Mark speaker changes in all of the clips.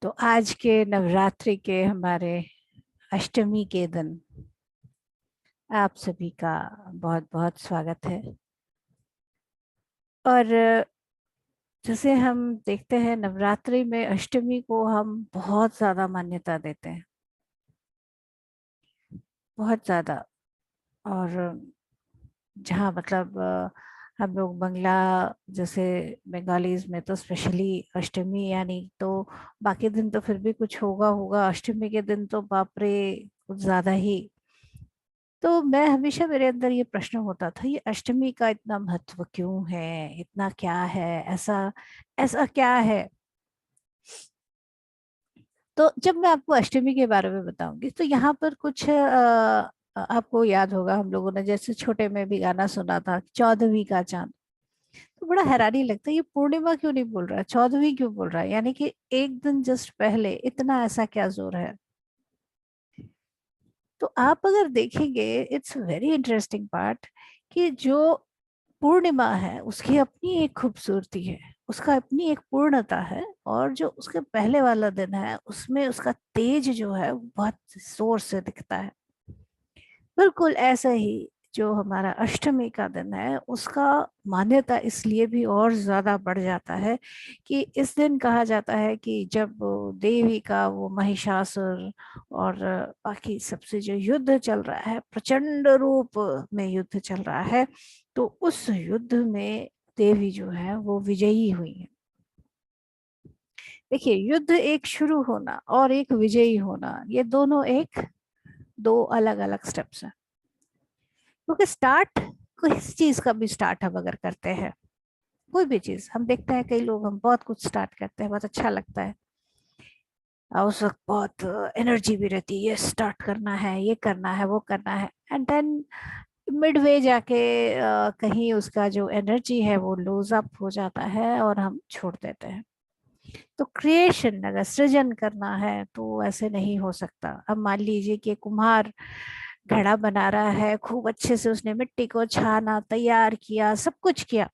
Speaker 1: तो आज के नवरात्रि के हमारे अष्टमी के दिन आप सभी का बहुत बहुत स्वागत है। और जैसे हम देखते हैं नवरात्रि में अष्टमी को हम बहुत ज़्यादा मान्यता देते हैं, बहुत ज़्यादा। और जहाँ मतलब हम लोग बंगला जैसे बंगालीज में तो स्पेशली अष्टमी यानी तो बाकी दिन तो फिर भी कुछ होगा होगा, अष्टमी के दिन तो बाप रे कुछ ज़्यादा ही। तो मैं हमेशा मेरे अंदर ये प्रश्न होता था, ये अष्टमी का इतना महत्व क्यों है, इतना क्या है, ऐसा ऐसा क्या है। तो जब मैं आपको अष्टमी के बारे में बताऊंगी तो यहाँ पर कुछ आपको याद होगा, हम लोगों ने जैसे छोटे में भी गाना सुना था, 14वीं का चांद। तो बड़ा हैरानी लगता है, ये पूर्णिमा क्यों नहीं बोल रहा है, 14वीं क्यों बोल रहा है, यानी कि एक दिन जस्ट पहले, इतना ऐसा क्या जोर है। तो आप अगर देखेंगे, इट्स वेरी इंटरेस्टिंग पार्ट कि जो पूर्णिमा है उसकी अपनी एक खूबसूरती है, उसका अपनी एक पूर्णता है। और जो उसके पहले वाला दिन है उसमें उसका तेज जो है वो बहुत जोर से दिखता है। बिल्कुल ऐसा ही जो हमारा अष्टमी का दिन है उसका मान्यता इसलिए भी और ज्यादा बढ़ जाता है कि इस दिन कहा जाता है कि जब वो देवी का वो महिषासुर और बाकी सबसे जो युद्ध चल रहा है, प्रचंड रूप में युद्ध चल रहा है, तो उस युद्ध में देवी जो है वो विजयी हुई है। देखिए, युद्ध एक शुरू होना और एक विजयी होना, ये दोनों एक दो अलग अलग स्टेप्स हैं। क्योंकि स्टार्ट किस चीज का भी स्टार्ट हम अगर करते हैं, कोई भी चीज हम देखते हैं, कई लोग हम बहुत कुछ स्टार्ट करते हैं, बहुत अच्छा लगता है और उस वक्त बहुत एनर्जी भी रहती है, ये स्टार्ट करना है, ये करना है, वो करना है। एंड देन मिडवे जाके कहीं उसका जो एनर्जी है वो लूज अप हो जाता है और हम छोड़ देते हैं। तो क्रिएशन अगर सृजन करना है तो ऐसे नहीं हो सकता। अब मान लीजिए कि कुम्हार घड़ा बना रहा है, खूब अच्छे से उसने मिट्टी को छाना, तैयार किया, सब कुछ किया,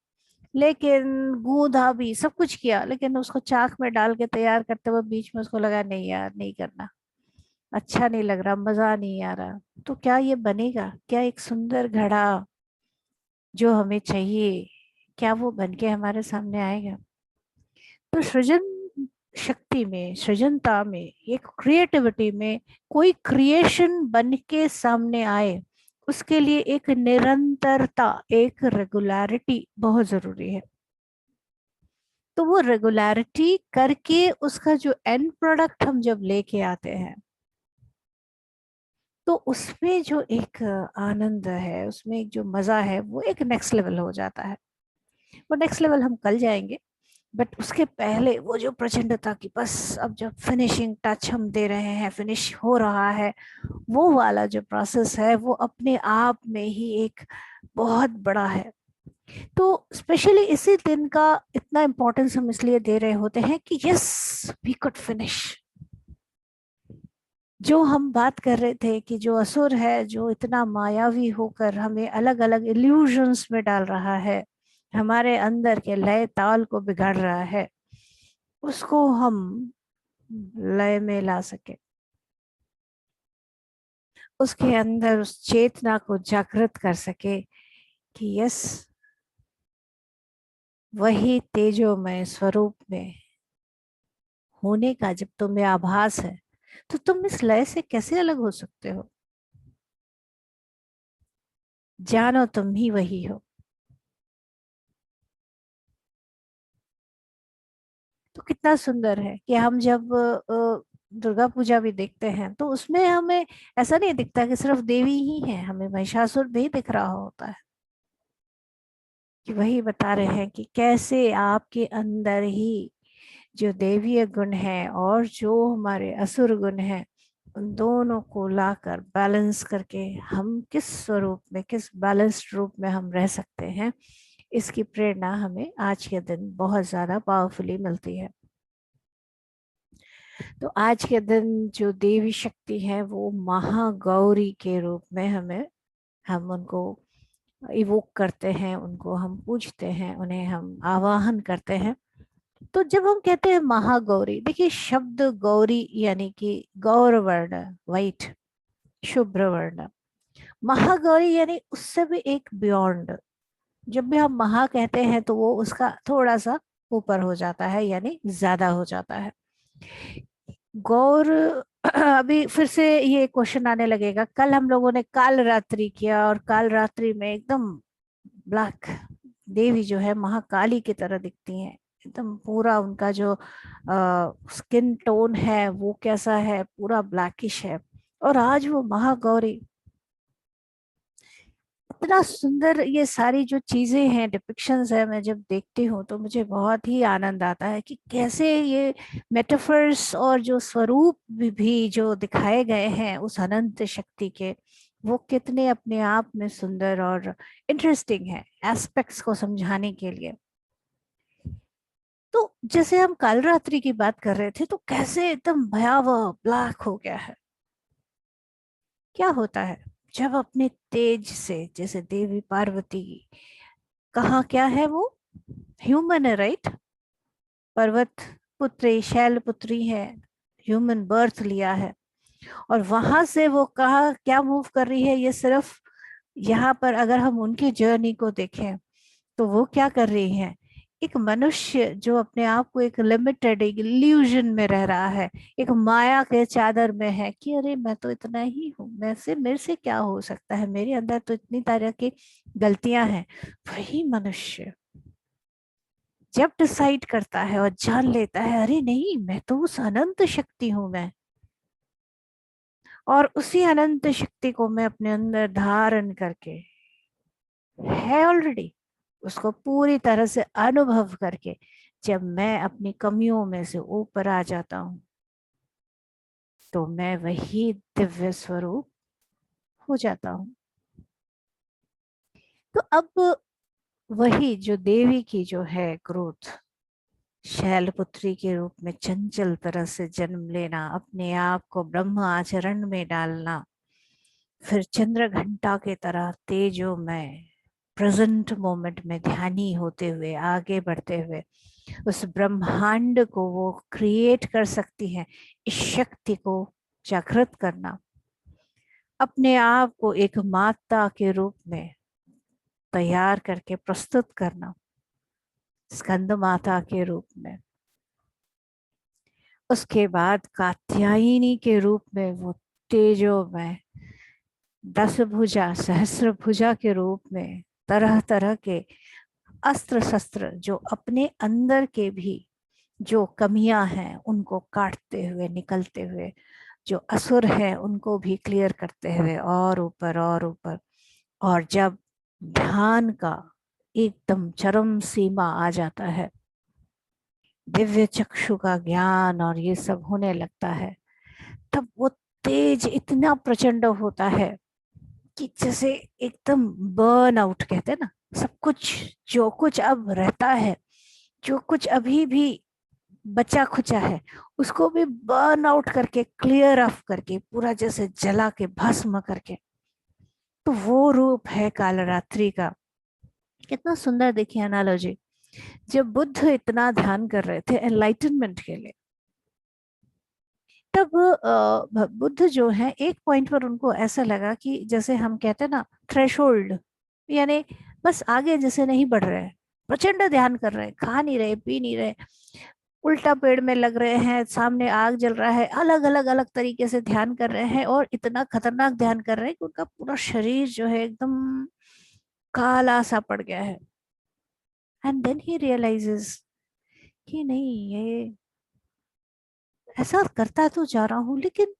Speaker 1: लेकिन गूंथा भी, सब कुछ किया, लेकिन उसको चाक में डाल के तैयार करते हुए बीच में उसको लगा नहीं यार नहीं करना, अच्छा नहीं लग रहा, मजा नहीं आ रहा। तो क्या ये बनेगा, क्या एक सुंदर घड़ा जो हमें चाहिए, क्या वो बन के हमारे सामने आएगा। तो सृजन शक्ति में, सृजनता में, एक क्रिएटिविटी में कोई क्रिएशन बन के सामने आए, उसके लिए एक निरंतरता, एक रेगुलरिटी बहुत जरूरी है। तो वो रेगुलरिटी करके उसका जो एंड प्रोडक्ट हम जब लेके आते हैं, तो उसमें जो एक आनंद है, उसमें एक जो मजा है, वो एक नेक्स्ट लेवल हो जाता है। वो नेक्स्ट लेवल हम कल जाएंगे, बट उसके पहले वो जो प्रचंडता की बस अब जब फिनिशिंग टच हम दे रहे हैं, फिनिश हो रहा है, वो वाला जो प्रोसेस है वो अपने आप में ही एक बहुत बड़ा है। तो स्पेशली इसी दिन का इतना इम्पोर्टेंस हम इसलिए दे रहे होते हैं कि यस, वी कुड फिनिश। जो हम बात कर रहे थे कि जो असुर है, जो इतना मायावी होकर हमें अलग अलग इल्यूजन्स में डाल रहा है, हमारे अंदर के लय ताल को बिगाड़ रहा है, उसको हम लय में ला सके, उसके अंदर उस चेतना को जागृत कर सके कि यस, वही तेजोमय स्वरूप में होने का जब तुम्हें आभास है, तो तुम इस लय से कैसे अलग हो सकते हो। जानो तुम ही वही हो। तो कितना सुंदर है कि हम जब दुर्गा पूजा भी देखते हैं तो उसमें हमें ऐसा नहीं दिखता कि सिर्फ देवी ही है, हमें महिषासुर भी दिख रहा होता है। कि वही बता रहे हैं कि कैसे आपके अंदर ही जो देवीय गुण है और जो हमारे असुर गुण है, उन दोनों को लाकर बैलेंस करके हम किस स्वरूप में, किस बैलेंस्ड रूप में हम रह सकते हैं, इसकी प्रेरणा हमें आज के दिन बहुत ज्यादा पावरफुली मिलती है। तो आज के दिन जो देवी शक्ति है वो महागौरी के रूप में हमें, हम उनको इवोक करते हैं, उनको हम पूजते हैं, उन्हें हम आवाहन करते हैं। तो जब हम कहते हैं महागौरी, देखिए शब्द गौरी यानी कि गौर वर्ण, वाइट, शुभ्र वर्ण। महागौरी यानी उससे भी एक बियॉन्ड। जब भी हम महा कहते हैं तो वो उसका थोड़ा सा ऊपर हो जाता है, यानी ज्यादा हो जाता है। गौर अभी फिर से ये क्वेश्चन आने लगेगा, कल हम लोगों ने काल रात्रि किया और काल रात्रि में एकदम ब्लैक देवी जो है महाकाली की तरह दिखती हैं, एकदम पूरा उनका जो स्किन टोन है वो कैसा है, पूरा ब्लैकिश है। और आज वो महागौरी, इतना सुंदर ये सारी जो चीजें हैं, डिपिक्शंस है, मैं जब देखती हूँ तो मुझे बहुत ही आनंद आता है कि कैसे ये मेटाफर्स और जो स्वरूप भी जो दिखाए गए हैं उस अनंत शक्ति के, वो कितने अपने आप में सुंदर और इंटरेस्टिंग है एस्पेक्ट्स को समझाने के लिए। तो जैसे हम काल रात्रि की बात कर रहे थे, तो कैसे एकदम भयावह ब्लैक हो गया है। क्या होता है जब अपने तेज से, जैसे देवी पार्वती, कहाँ क्या है वो, ह्यूमन है राइट, पर्वत पुत्री शैल पुत्री है, ह्यूमन बर्थ लिया है, और वहां से वो कहाँ क्या मूव कर रही है, ये सिर्फ यहाँ पर अगर हम उनकी जर्नी को देखें तो वो क्या कर रही है। एक मनुष्य जो अपने आप को एक लिमिटेड एक इल्यूजन में रह रहा है, एक माया के चादर में है कि अरे मैं तो इतना ही हूँ, मैं से मेरे से क्या हो सकता है, मेरे अंदर तो इतनी तरह की गलतियां हैं। वही मनुष्य जब डिसाइड करता है और जान लेता है अरे नहीं, मैं तो उस अनंत शक्ति हूं मैं, और उसी अनंत शक्ति को मैं अपने अंदर धारण करके है ऑलरेडी, उसको पूरी तरह से अनुभव करके जब मैं अपनी कमियों में से ऊपर आ जाता हूँ, तो मैं वही दिव्य स्वरूप हो जाता हूँ। तो अब वही जो देवी की जो है ग्रोथ, शैलपुत्री के रूप में चंचल तरह से जन्म लेना, अपने आप को ब्रह्म आचरण में डालना, फिर चंद्र घंटा के तरह तेजो में प्रेजेंट मोमेंट में ध्यानी होते हुए आगे बढ़ते हुए उस ब्रह्मांड को वो क्रिएट कर सकती हैं। इस शक्ति को जागृत करना, अपने आप को एक माता के रूप में तैयार करके प्रस्तुत करना, स्कंद माता के रूप में, उसके बाद कात्यायनी के रूप में वो तेजो में दस भुजा सहस्र भुजा के रूप में तरह तरह के अस्त्र शस्त्र जो अपने अंदर के भी जो कमियां हैं उनको काटते हुए निकलते हुए, जो असुर है उनको भी क्लियर करते हुए और ऊपर और ऊपर। और जब ध्यान का एकदम चरम सीमा आ जाता है, दिव्य चक्षु का ज्ञान और ये सब होने लगता है, तब वो तेज इतना प्रचंड होता है कि जैसे एकदम बर्न आउट कहते हैं ना, सब कुछ जो कुछ अब रहता है, जो कुछ अभी भी बचा खुचा है, उसको भी बर्न आउट करके क्लियर ऑफ करके पूरा जैसे जला के भस्म करके, तो वो रूप है कालरात्रि का। कितना सुंदर देखिए एनालॉजी। जब बुद्ध इतना ध्यान कर रहे थे एनलाइटनमेंट के लिए, तब बुद्ध जो है एक पॉइंट पर उनको ऐसा लगा कि जैसे हम कहते हैं ना थ्रेशोल्ड, यानी बस आगे जैसे नहीं बढ़ रहे हैं, प्रचंड ध्यान कर रहे हैं, खा नहीं रहे पी नहीं रहे, उल्टा पेड़ में लग रहे हैं, सामने आग जल रहा है, अलग अलग अलग तरीके से ध्यान कर रहे हैं और इतना खतरनाक ध्यान कर रहे हैं कि उनका पूरा शरीर जो है एकदम काला सा पड़ गया है। एंड देन ही रियलाइजेस कि नहीं, ये ऐसा करता तो जा रहा हूँ लेकिन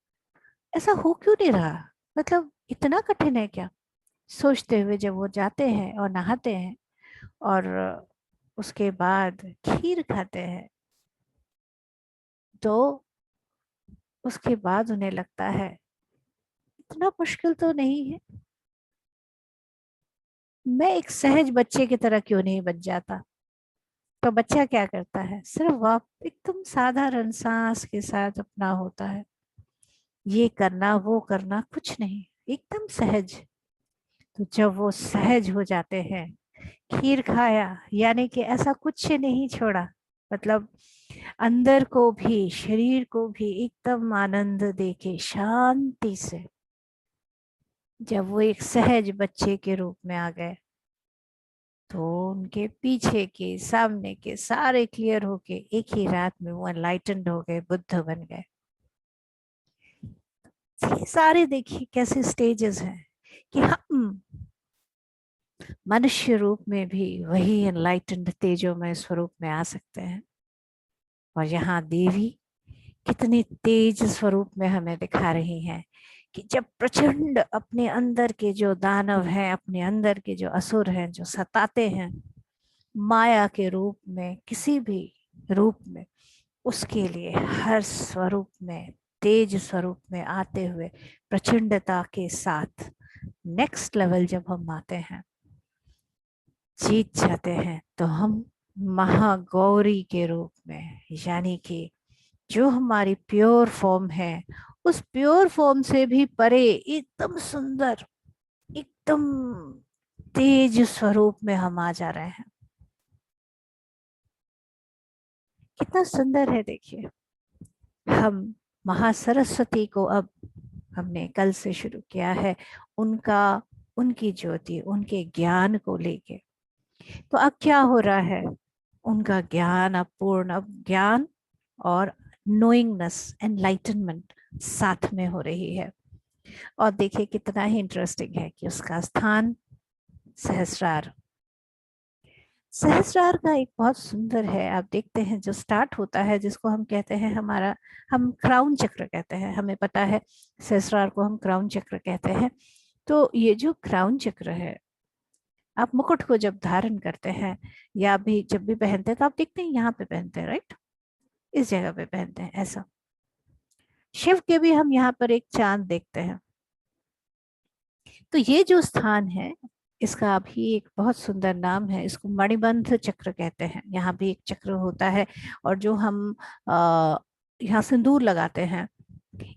Speaker 1: ऐसा हो क्यों नहीं रहा, मतलब इतना कठिन है क्या। सोचते हुए जब वो जाते हैं और नहाते हैं और उसके बाद खीर खाते हैं, तो उसके बाद उन्हें लगता है इतना मुश्किल तो नहीं है, मैं एक सहज बच्चे की तरह क्यों नहीं बन जाता। तो बच्चा क्या करता है, सिर्फ आप एकदम साधारण सांस के साथ अपना होता है, ये करना वो करना कुछ नहीं, एकदम सहज। तो जब वो सहज हो जाते हैं, खीर खाया यानी कि ऐसा कुछ नहीं छोड़ा, मतलब अंदर को भी, शरीर को भी एकदम आनंद देके शांति से, जब वो एक सहज बच्चे के रूप में आ गए, तो उनके पीछे के सामने के सारे क्लियर होके एक ही रात में वो एनलाइटेंड हो गए, बुद्ध बन गए। ये सारे देखिए कैसे स्टेजेस हैं कि हम मनुष्य रूप में भी वही एनलाइटेंड तेजोमय स्वरूप में आ सकते हैं। और यहाँ देवी कितने तेज स्वरूप में हमें दिखा रही हैं कि जब प्रचंड अपने अंदर के जो दानव हैं, अपने अंदर के जो असुर हैं, जो सताते हैं माया के रूप में, किसी भी रूप में, उसके लिए हर स्वरूप में, तेज स्वरूप में आते हुए प्रचंडता के साथ नेक्स्ट लेवल जब हम आते हैं, जीत जाते हैं, तो हम महागौरी के रूप में, यानी कि जो हमारी प्योर फॉर्म है, उस प्योर फॉर्म से भी परे एकदम सुंदर, एकदम तेज स्वरूप में हम आ जा रहे हैं। कितना सुंदर है देखिए। हम महासरस्वती को अब हमने कल से शुरू किया है, उनका, उनकी ज्योति, उनके ज्ञान को लेके। तो अब क्या हो रहा है, उनका ज्ञान अब पूर्ण, अब ज्ञान और नोइंगनेस, एनलाइटनमेंट साथ में हो रही है। और देखिए कितना ही इंटरेस्टिंग है कि उसका स्थान सहस्रार। सहस्रार का एक बहुत सुंदर है, आप देखते हैं जो स्टार्ट होता है, जिसको हम कहते हैं हमारा, हम क्राउन चक्र कहते हैं, हमें पता है सहस्रार को हम क्राउन चक्र कहते हैं। तो ये जो क्राउन चक्र है, आप मुकुट को जब धारण करते हैं या भी जब भी पहनते हैं, तो आप देखते हैं यहाँ पे पहनते हैं, राइट, इस जगह पे पहनते हैं ऐसा। शिव के भी हम यहाँ पर एक चांद देखते हैं। तो ये जो स्थान है, इसका भी एक बहुत सुंदर नाम है, इसको मणिबंध चक्र कहते हैं। यहाँ भी एक चक्र होता है, और जो हम यहाँ सिंदूर लगाते हैं,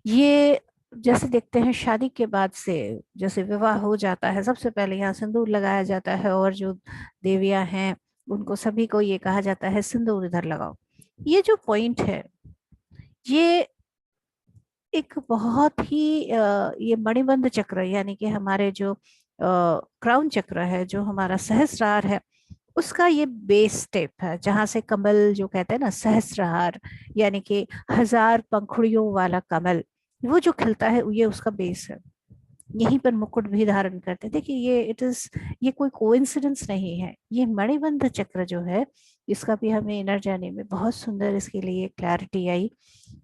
Speaker 1: ये जैसे देखते हैं शादी के बाद से, जैसे विवाह हो जाता है, सबसे पहले यहाँ सिंदूर लगाया जाता है, और जो देवियां हैं उनको सभी को ये कहा जाता है सिंदूर इधर लगाओ। ये जो पॉइंट है, ये एक बहुत ही ये मणिबंध चक्र, यानी कि हमारे जो क्राउन चक्र है, जो हमारा सहस्रार है, उसका ये बेस स्टेप है, जहां से कमल जो कहते हैं ना, सहस्त्रहार, यानी कि हजार पंखुड़ियों वाला कमल, वो जो खिलता है, ये उसका बेस है। यहीं पर मुकुट भी धारण करते हैं। देखिए ये इट इज, ये कोई कोइंसिडेंस नहीं है, ये मणिबंध चक्र जो है, इसका भी हमें इनर जर्नी में बहुत सुंदर इसके लिए क्लैरिटी आई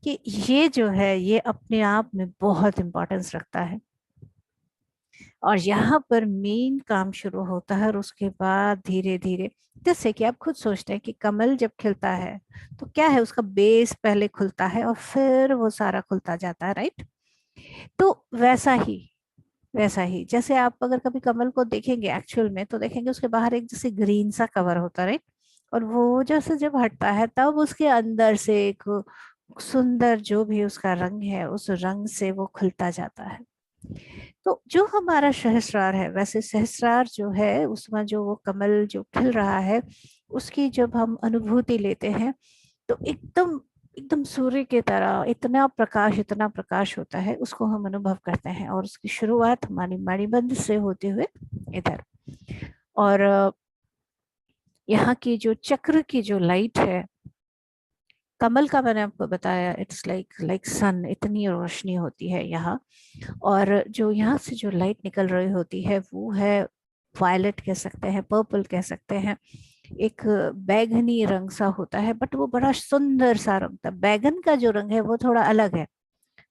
Speaker 1: कि ये जो है, ये अपने आप में बहुत इंपॉर्टेंस रखता है। और यहाँ पर मेन काम शुरू होता है, और उसके बाद धीरे धीरे, जैसे कि आप खुद सोचते हैं कि कमल जब खिलता है तो क्या है, उसका बेस पहले खुलता है और फिर वो सारा खुलता जाता है, राइट। तो वैसा ही जैसे आप अगर कभी कमल को देखेंगे एक्चुअल में, तो देखेंगे उसके बाहर एक जैसे ग्रीन सा कवर होता है, राइट। और वो जैसे जब हटता है, तब उसके अंदर से एक सुंदर जो भी उसका रंग है, उस रंग से वो खुलता जाता है। तो जो हमारा सहस्रार है, वैसे सहस्रार जो है, उसमें जो वो कमल जो खिल रहा है, उसकी जब हम अनुभूति लेते हैं, तो एकदम एकदम सूर्य की तरह इतना प्रकाश होता है, उसको हम अनुभव करते हैं। और उसकी शुरुआत हमारी मणिबंध से होते हुए इधर, और यहाँ की जो चक्र की जो लाइट है, कमल का मैंने आपको बताया, इट्स लाइक लाइक सन, इतनी रोशनी होती है यहाँ। और जो यहाँ से जो लाइट निकल रही होती है, वो है वायलेट कह सकते हैं, पर्पल कह सकते हैं, एक बैगनी रंग सा होता है, बट वो बड़ा सुंदर सा रंग था। बैगन का जो रंग है वो थोड़ा अलग है,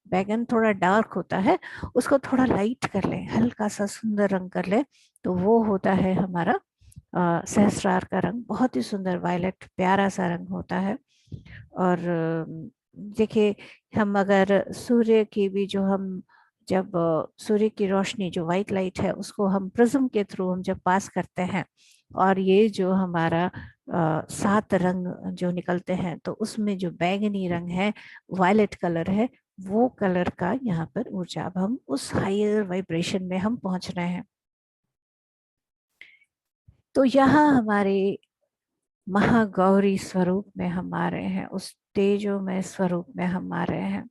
Speaker 1: बैगन थोड़ा डार्क होता है, उसको थोड़ा लाइट कर ले, हल्का सा सुंदर रंग कर ले, तो वो होता है हमारा सहस्रार का रंग। बहुत ही सुंदर वायलेट प्यारा सा रंग होता है। और देखिए, हम अगर सूर्य की भी जो हम, जब सूर्य की रोशनी जो व्हाइट लाइट है, उसको हम प्रिज्म के थ्रू हम जब पास करते हैं, और ये जो हमारा 7 रंग जो निकलते हैं, तो उसमें जो बैगनी रंग है, वायलेट कलर है, वो कलर का यहाँ पर ऊर्जा, अब हम उस हायर वाइब्रेशन में हम पहुंच रहे हैं। तो यहाँ हमारे महागौरी स्वरूप में हम आ रहे हैं, उस तेजोमय स्वरूप में हम आ रहे हैं,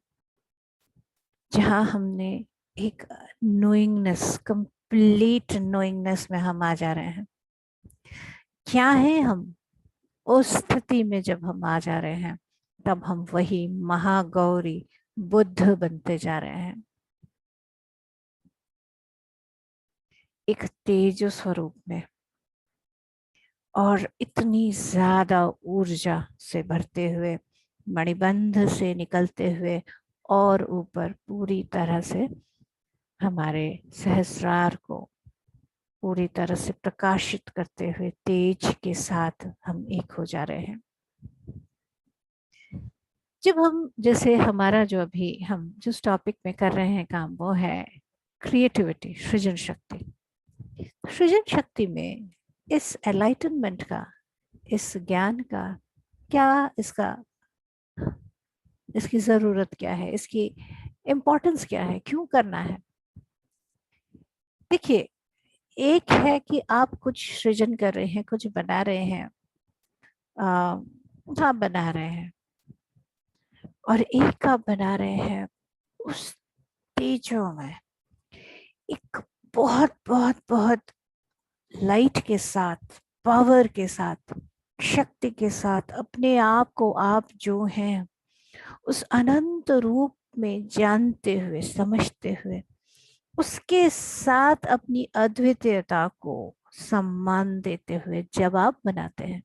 Speaker 1: जहाँ हमने एक नोइंगनेस, कंप्लीट नोइंगनेस में हम आ जा रहे हैं। क्या है हम? उस स्थिति में जब हम आ जा रहे हैं, तब हम वही महागौरी बुद्ध बनते जा रहे हैं, एक तेज स्वरूप में, और इतनी ज्यादा ऊर्जा से भरते हुए, मणिबंध से निकलते हुए, और ऊपर पूरी तरह से हमारे सहस्रार को पूरी तरह से प्रकाशित करते हुए तेज के साथ हम एक हो जा रहे हैं। जब हम, जैसे हमारा जो अभी हम जिस टॉपिक में कर रहे हैं काम, वो है क्रिएटिविटी, सृजन शक्ति। सृजन शक्ति में इस एनलाइटनमेंट का, इस ज्ञान का क्या, इसका, इसकी जरूरत क्या है, इसकी इम्पोर्टेंस क्या है, क्यों करना है? देखिए, एक है कि आप कुछ सृजन कर रहे हैं, कुछ बना रहे हैं, हाँ बना रहे हैं, और एक आप बना रहे हैं उस तेजों में, एक बहुत बहुत बहुत लाइट के साथ, पावर के साथ, शक्ति के साथ, अपने आप को आप जो हैं उस अनंत रूप में जानते हुए, समझते हुए, उसके साथ अपनी अद्वितीयता को सम्मान देते हुए जब आप बनाते हैं,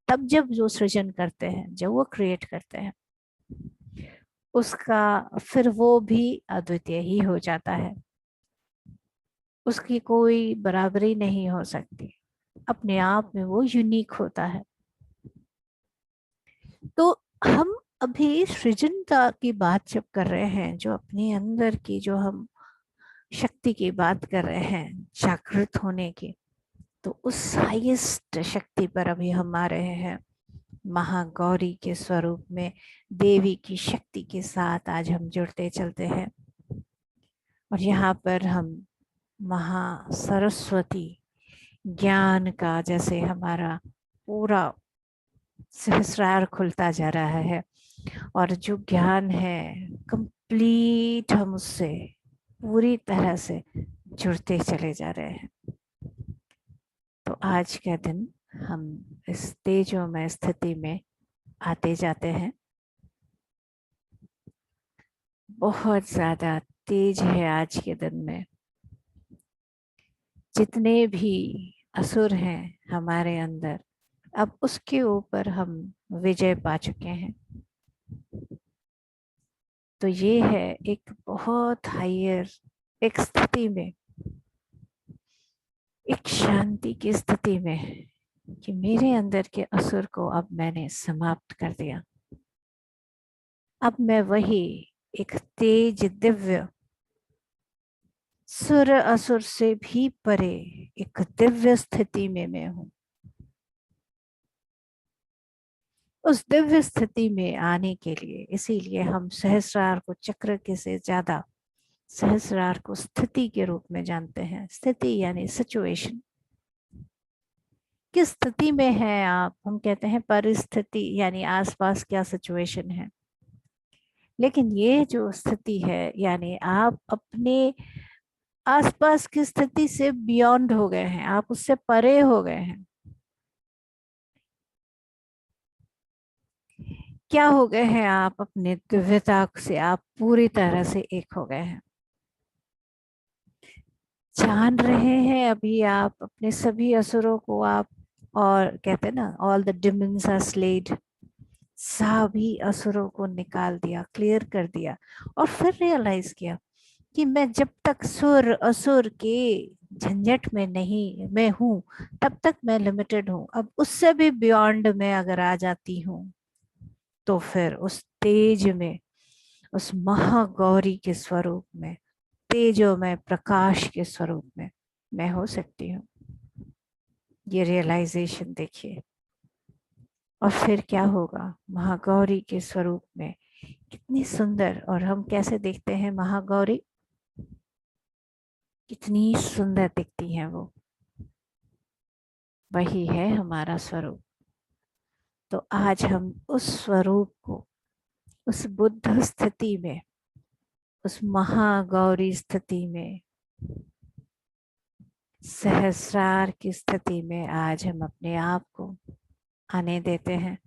Speaker 1: तब जब जो सृजन करते हैं, जब वो क्रिएट करते हैं, उसका फिर वो भी अद्वितीय ही हो जाता है। उसकी कोई बराबरी नहीं हो सकती, अपने आप में वो यूनिक होता है। तो हम अभी सृजनता की बात जब कर रहे हैं, जो अपने अंदर की जो हम शक्ति की बात कर रहे हैं, जागृत होने की, तो उस हाईएस्ट शक्ति पर अभी हम आ रहे हैं, महागौरी के स्वरूप में, देवी की शक्ति के साथ आज हम जुड़ते चलते हैं। और यहाँ पर हम महा सरस्वती ज्ञान का, जैसे हमारा पूरा सहस्रार खुलता जा रहा है, और जो ज्ञान है कंप्लीट, हम उससे पूरी तरह से जुड़ते चले जा रहे हैं। तो आज का दिन हम इस तेजोमय स्थिति में आते जाते हैं। बहुत ज्यादा तेज है आज के दिन में। जितने भी असुर हैं हमारे अंदर, अब उसके ऊपर हम विजय पा चुके हैं। तो ये है एक बहुत हायर, एक स्थिति में, एक शांति की स्थिति में, कि मेरे अंदर के असुर को अब मैंने समाप्त कर दिया। अब मैं वही एक तेज दिव्य, सुर असुर से भी परे एक दिव्य स्थिति में मैं हूं। उस दिव्य स्थिति में आने के लिए, इसीलिए हम सहस्रार को चक्र के से ज्यादा सहस्रार को स्थिति के रूप में जानते हैं। स्थिति यानी सिचुएशन। किस स्थिति में है आप? हम कहते हैं परिस्थिति, यानी आसपास क्या सिचुएशन है। लेकिन ये जो स्थिति है, यानी आप अपने आसपास की स्थिति से बियॉन्ड हो गए हैं, आप उससे परे हो गए हैं। क्या हो गए हैं आप? अपने दिव्यता से आप पूरी तरह से एक हो गए हैं। जान रहे हैं अभी आप अपने सभी असुरों को आप, और कहते हैं ना, all the demons are slayed, सभी असुरों को निकाल दिया, क्लियर कर दिया, और फिर रियलाइज किया कि मैं जब तक सुर असुर के झंझट में नहीं मैं हूं, तब तक मैं लिमिटेड हूं। अब उससे भी बियॉन्ड मैं अगर आ जाती हूँ, तो फिर उस तेज में, उस महागौरी के स्वरूप में, तेजो में, प्रकाश के स्वरूप में मैं हो सकती हूँ। ये रियलाइजेशन देखिए। और फिर क्या होगा महागौरी के स्वरूप में? कितनी सुंदर, और हम कैसे देखते हैं महागौरी? कितनी सुंदर दिखती हैं वो। वही है हमारा स्वरूप। तो आज हम उस स्वरूप को, उस बुद्ध स्थिति में, उस महागौरी स्थिति में, सहस्रार की स्थिति में आज हम अपने आप को आने देते हैं।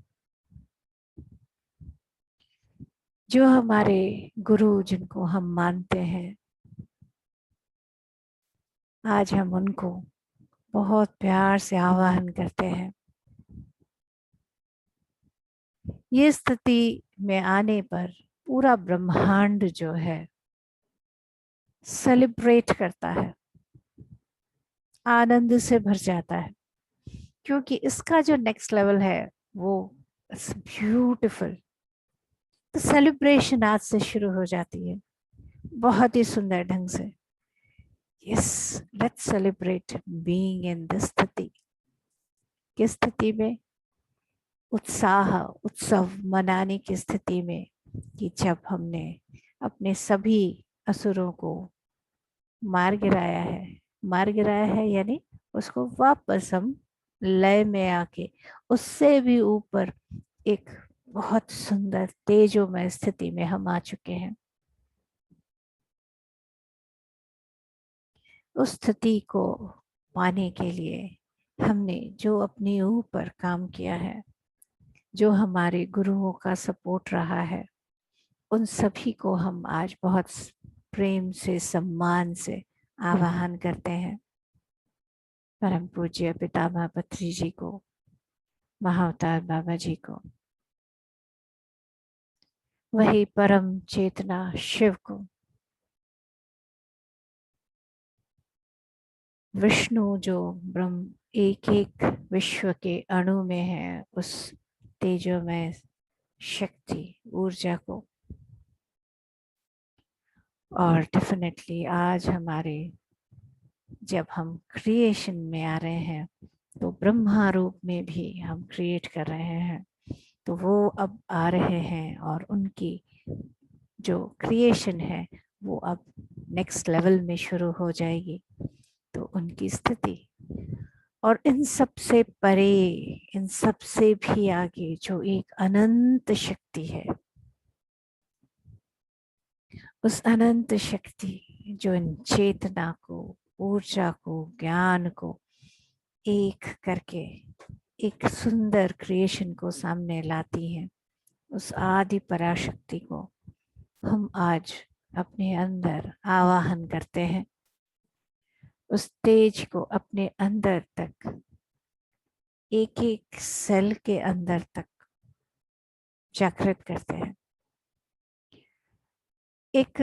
Speaker 1: जो हमारे गुरु जिनको हम मानते हैं, आज हम उनको बहुत प्यार से आवाहन करते हैं। ये स्थिति में आने पर पूरा ब्रह्मांड जो है सेलिब्रेट करता है, आनंद से भर जाता है, क्योंकि इसका जो नेक्स्ट लेवल है वो ब्यूटीफुल। तो सेलिब्रेशन आज से शुरू हो जाती है बहुत ही सुंदर ढंग से। Yes, let's celebrate being in this स्थिति। किस स्थिति में? उत्साह, उत्सव मनाने की स्थिति में, कि जब हमने अपने सभी असुरों को मार गिराया है। मार गिराया है यानी उसको वापस हम लय में आके उससे भी ऊपर एक बहुत सुंदर तेजोमय स्थिति में हम आ चुके हैं। उस स्थिति को पाने के लिए हमने जो अपने ऊपर काम किया है, जो हमारे गुरुओं का सपोर्ट रहा है, उन सभी को हम आज बहुत प्रेम से, सम्मान से आवाहन करते हैं। परम पूज्य पितामह पत्री जी को, महाअवतार बाबा जी को, वही परम चेतना शिव को, विष्णु जो ब्रह्म एक एक विश्व के अणु में है, उस तेजोमय शक्ति ऊर्जा को, और डेफिनेटली आज हमारे जब हम क्रिएशन में आ रहे हैं तो ब्रह्मा रूप में भी हम क्रिएट कर रहे हैं, तो वो अब आ रहे हैं और उनकी जो क्रिएशन है वो अब नेक्स्ट लेवल में शुरू हो जाएगी। तो उनकी स्थिति और इन सब से परे, इन सब से भी आगे जो एक अनंत शक्ति है, उस अनंत शक्ति जो इन चेतना को, ऊर्जा को, ज्ञान को एक करके एक सुंदर क्रिएशन को सामने लाती है, उस आदि पराशक्ति को हम आज अपने अंदर आवाहन करते हैं। उस तेज को अपने अंदर तक, एक एक सेल के अंदर तक जागृत करते हैं। एक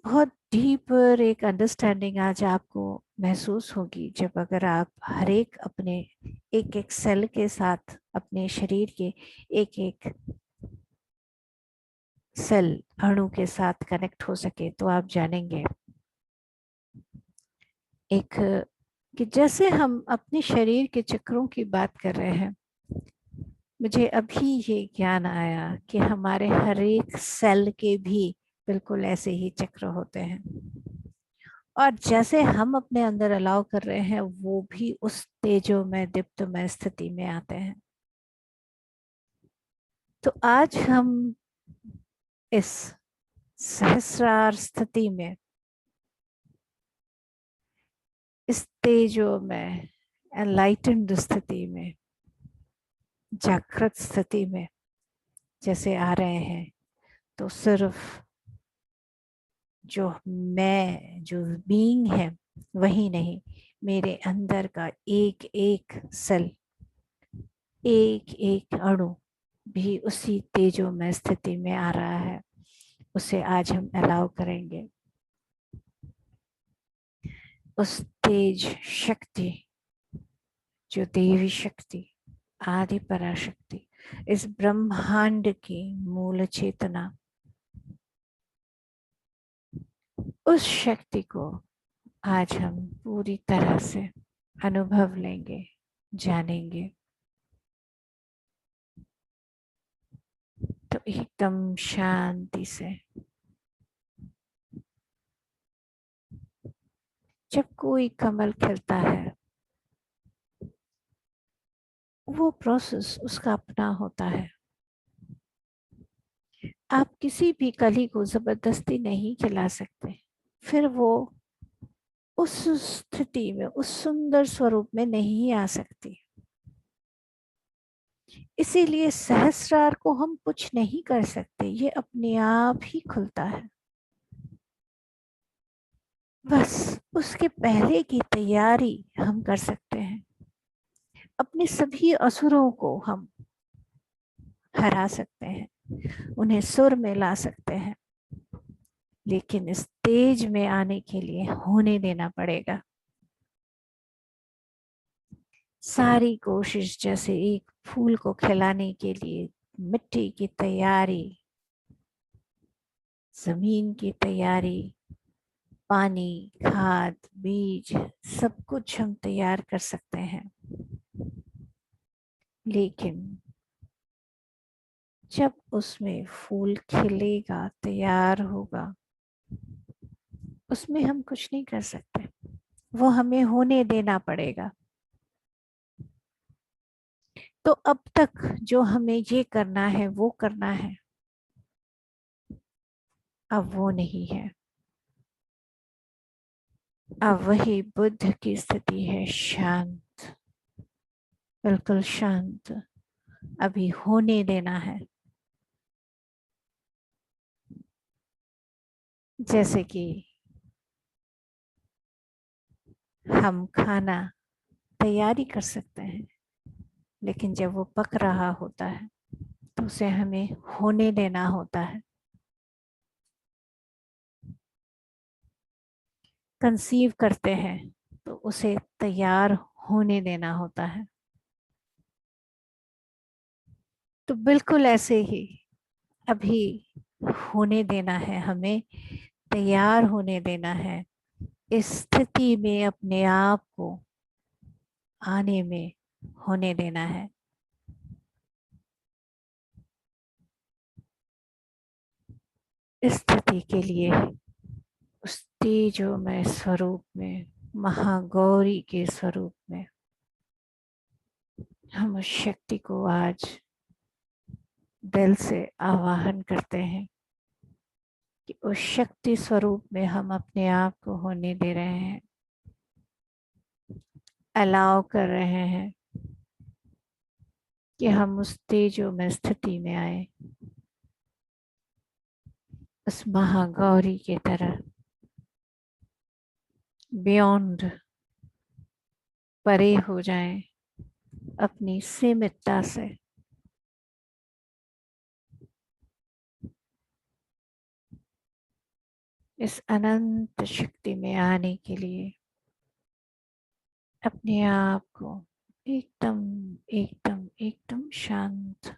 Speaker 1: बहुत डीपर एक अंडरस्टैंडिंग आज आपको महसूस होगी जब अगर आप हर एक अपने एक एक सेल के साथ, अपने शरीर के एक एक सेल अणु के साथ कनेक्ट हो सके, तो आप जानेंगे एक कि जैसे हम अपने शरीर के चक्रों की बात कर रहे हैं, मुझे अभी ये ज्ञान आया कि हमारे हर एक सेल के भी बिल्कुल ऐसे ही चक्र होते हैं, और जैसे हम अपने अंदर अलाउ कर रहे हैं वो भी उस तेजो में, दीप्त में स्थिति में आते हैं। तो आज हम इस सहस्रार स्थिति में, इस तेजो में, एनलाइटेंड स्थिति में, जागृत स्थिति में जैसे आ रहे हैं, तो सिर्फ जो मैं, जो बीइंग है वही नहीं, मेरे अंदर का एक एक सेल, एक एक अणु भी उसी तेजो में स्थिति में आ रहा है। उसे आज हम अलाउ करेंगे। उस तेज शक्ति, जो देवी शक्ति, आदि पराशक्ति, इस ब्रह्मांड की मूल चेतना, उस शक्ति को आज हम पूरी तरह से अनुभव लेंगे, जानेंगे। तो एकदम शांति से, जब कोई कमल खिलता है वो प्रोसेस उसका अपना होता है। आप किसी भी कली को जबरदस्ती नहीं खिला सकते, फिर वो उस स्थिति में, उस सुंदर स्वरूप में नहीं आ सकती। इसीलिए सहस्रार को हम कुछ नहीं कर सकते, ये अपने आप ही खुलता है। बस उसके पहले की तैयारी हम कर सकते हैं। अपने सभी असुरों को हम हरा सकते हैं, उन्हें सुर में ला सकते हैं, लेकिन इस तेज में आने के लिए होने देना पड़ेगा। सारी कोशिश जैसे एक फूल को खिलाने के लिए मिट्टी की तैयारी, जमीन की तैयारी, पानी, खाद, बीज, सब कुछ हम तैयार कर सकते हैं। लेकिन जब उसमें फूल खिलेगा, तैयार होगा, उसमें हम कुछ नहीं कर सकते, वो हमें होने देना पड़ेगा। तो अब तक जो हमें ये करना है वो करना है, अब वो नहीं है। अब वही बुद्ध की स्थिति है, शांत, बिल्कुल शांत। अभी होने देना है। जैसे कि हम खाना तैयारी कर सकते हैं, लेकिन जब वो पक रहा होता है तो उसे हमें होने देना होता है। कंसीव करते हैं तो उसे तैयार होने देना होता है। तो बिल्कुल ऐसे ही अभी होने देना है, हमें तैयार होने देना है, इस स्थिति में अपने आप को आने में होने देना है। इस स्थिति के लिए उस तेजोमय स्वरूप में, महागौरी के स्वरूप में हम उस शक्ति को आज दिल से आवाहन करते हैं कि उस शक्ति स्वरूप में हम अपने आप को होने दे रहे हैं, अलाउ कर रहे हैं कि हम उस तेजोमय स्थिति में आए, उस महागौरी की तरह बियॉन्ड, परे हो जाएं अपनी सीमितता से। इस अनंत शक्ति में आने के लिए अपने आप को एकदम एकदम एकदम शांत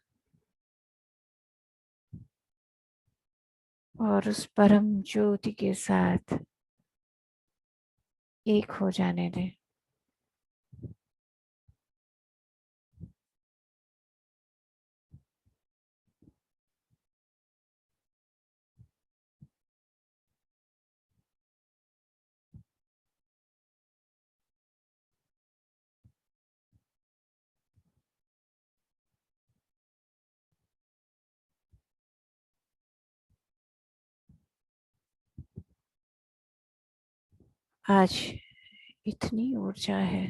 Speaker 1: और उस परम ज्योति के साथ एक हो जाने दें। आज इतनी ऊर्जा है,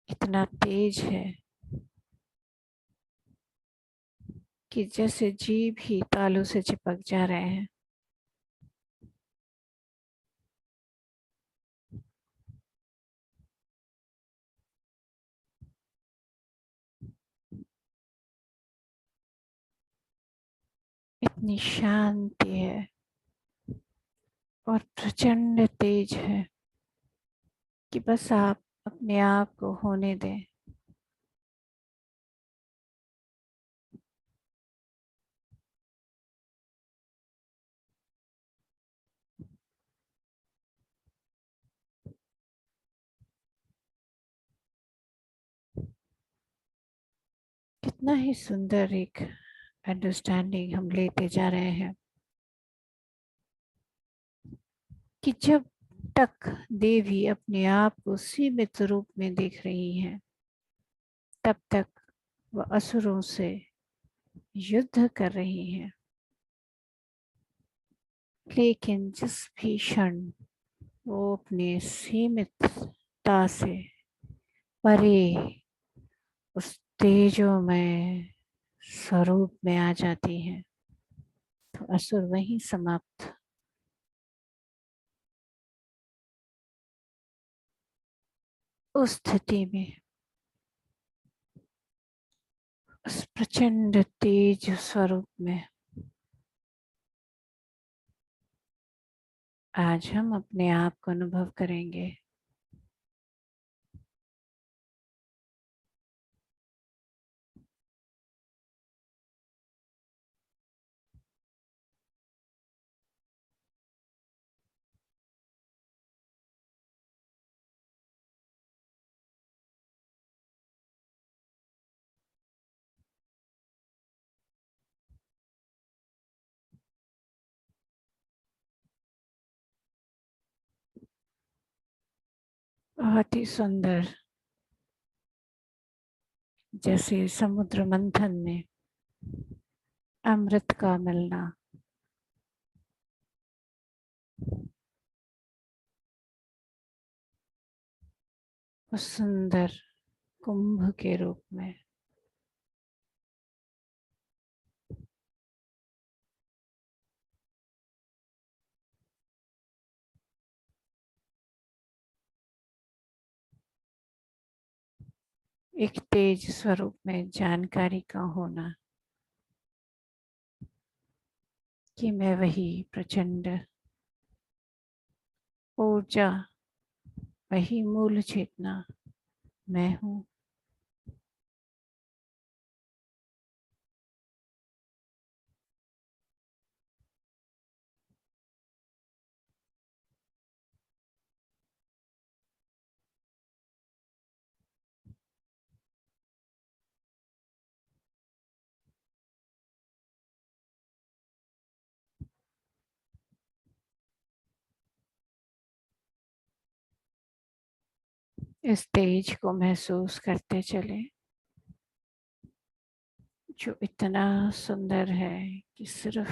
Speaker 1: इतना तेज है कि जैसे जीभ ही तालू से चिपक जा रहे हैं। इतनी शांति है और प्रचंड तेज है कि बस आप अपने आप को होने दें। कितना ही सुंदर एक अंडरस्टैंडिंग हम लेते जा रहे हैं कि जब तक देवी अपने आप को सीमित रूप में देख रही हैं, तब तक वह असुरों से युद्ध कर रही हैं। लेकिन जिस भी क्षण वो अपने सीमितता से परे उस तेजोमय स्वरूप में आ जाती हैं तो असुर वहीं समाप्त। उस स्थिति में उस प्रचंड तेज स्वरूप में आज हम अपने आप को अनुभव करेंगे। बहुत ही सुंदर, जैसे समुद्र मंथन में अमृत का मिलना। उस सुंदर कुंभ के रूप में एक तेज स्वरूप में जानकारी का होना कि मैं वही प्रचंड ऊर्जा, वही मूल चेतना मैं हूँ। इस तेज को महसूस करते चले जो इतना सुंदर है कि सिर्फ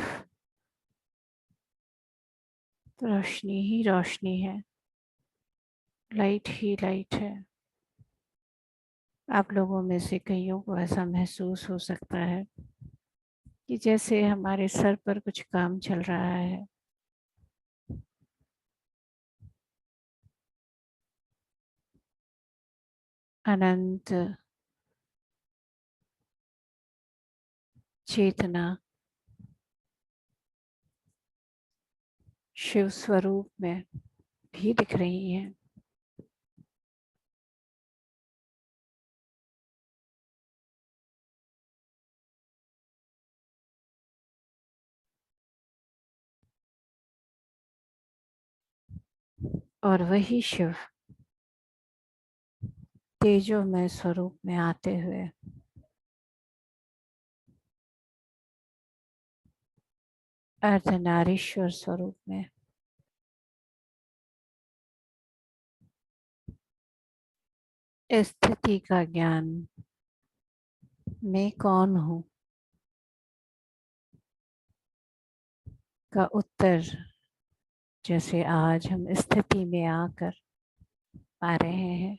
Speaker 1: रोशनी ही रोशनी है, लाइट ही लाइट है। आप लोगों में से कईयों को ऐसा महसूस हो सकता है कि जैसे हमारे सर पर कुछ काम चल रहा है। अनंत चेतना शिव स्वरूप में भी दिख रही है। और वही शिव तेजोमय स्वरूप में आते हुए अर्धनारीश्वर स्वरूप में स्थिति का ज्ञान, मैं कौन हूँ का उत्तर जैसे आज हम स्थिति में आकर पा रहे हैं।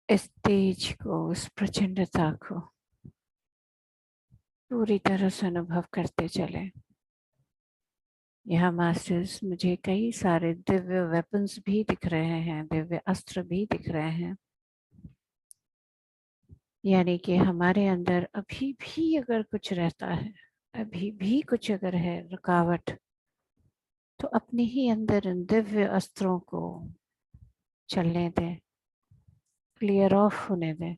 Speaker 1: इस तेज को, इस प्रचंडता को पूरी तरह से अनुभव करते चले। यहाँ मास्टर्स मुझे कई सारे दिव्य वेपन्स भी दिख रहे हैं, दिव्य अस्त्र भी दिख रहे हैं। यानी कि हमारे अंदर अभी भी अगर कुछ रहता है अभी भी कुछ अगर है रुकावट, तो अपने ही अंदर इन दिव्य अस्त्रों को चलने दें, क्लियर ऑफ होने दें।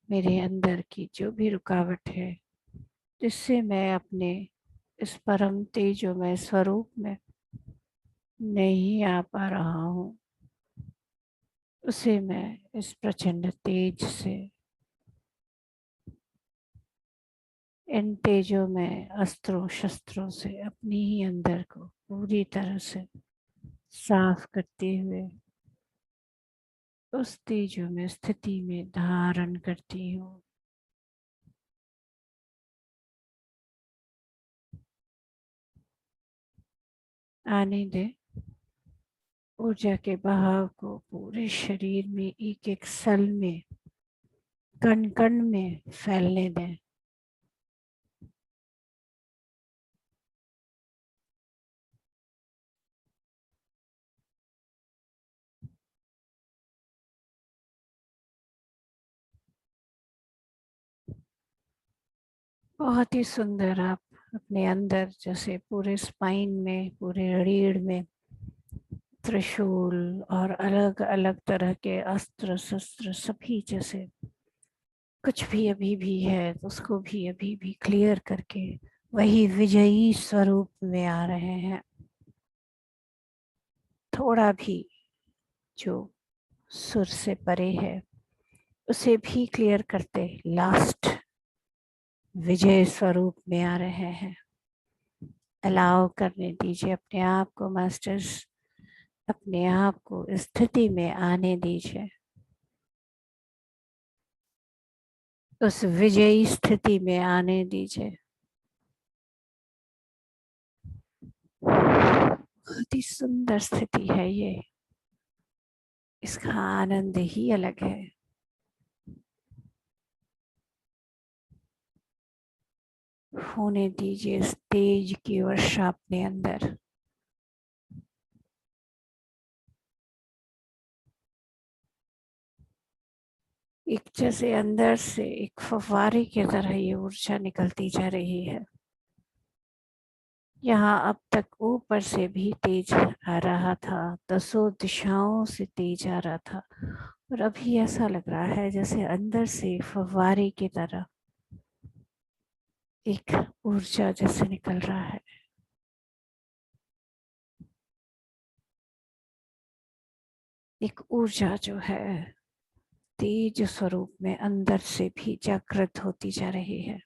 Speaker 1: मेरे अंदर की जो भी रुकावट है, जिससे मैं अपने इस परम तेजोमय स्वरूप में नहीं आ पा रहा हूँ, उसे मैं इस प्रचंड तेज से, इन तेजों में अस्त्रों शस्त्रों से अपनी ही अंदर को पूरी तरह से साफ करते हुए उस तेजों में स्थिति में धारण करती हूँ। आने दे ऊर्जा के बहाव को पूरे शरीर में, एक एक सेल में, कण कण में फैलने दें। बहुत ही सुंदर आप अपने अंदर जैसे पूरे स्पाइन में, पूरे रीढ़ में त्रिशूल और अलग अलग तरह के अस्त्र शस्त्र सभी जैसे कुछ भी अभी भी है तो उसको भी अभी भी क्लियर करके वही विजयी स्वरूप में आ रहे हैं। थोड़ा भी जो सुर से परे है उसे भी क्लियर करते लास्ट विजय स्वरूप में आ रहे हैं। अलाउ करने दीजिए अपने आप को मास्टर्स, अपने आप को स्थिति में आने दीजिए, उस विजयी स्थिति में आने दीजिए। बहुत ही सुंदर स्थिति है ये, इसका आनंद ही अलग है। होने दीजिए इस तेज की वर्षा अपने अंदर। एक जैसे अंदर से एक फव्वारे की तरह ये ऊर्जा निकलती जा रही है। यहाँ अब तक ऊपर से भी तेज आ रहा था, दसों दिशाओं से तेज आ रहा था, और अभी ऐसा लग रहा है जैसे अंदर से फव्वारे की तरह एक ऊर्जा जैसे निकल रहा है। एक ऊर्जा जो है तेज स्वरूप में अंदर से भी जागृत होती जा रही है।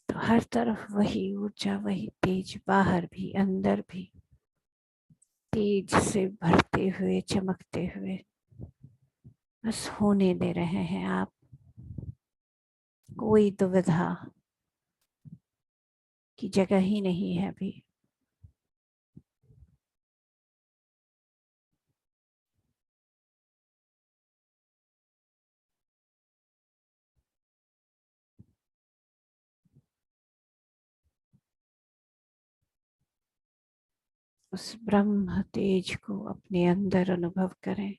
Speaker 1: तो हर तरफ वही ऊर्जा, वही तेज, बाहर भी अंदर भी तेज से भरते हुए, चमकते हुए बस होने दे रहे हैं आप। कोई दुविधा की जगह ही नहीं है अभी। उस ब्रह्म तेज को अपने अंदर अनुभव करें।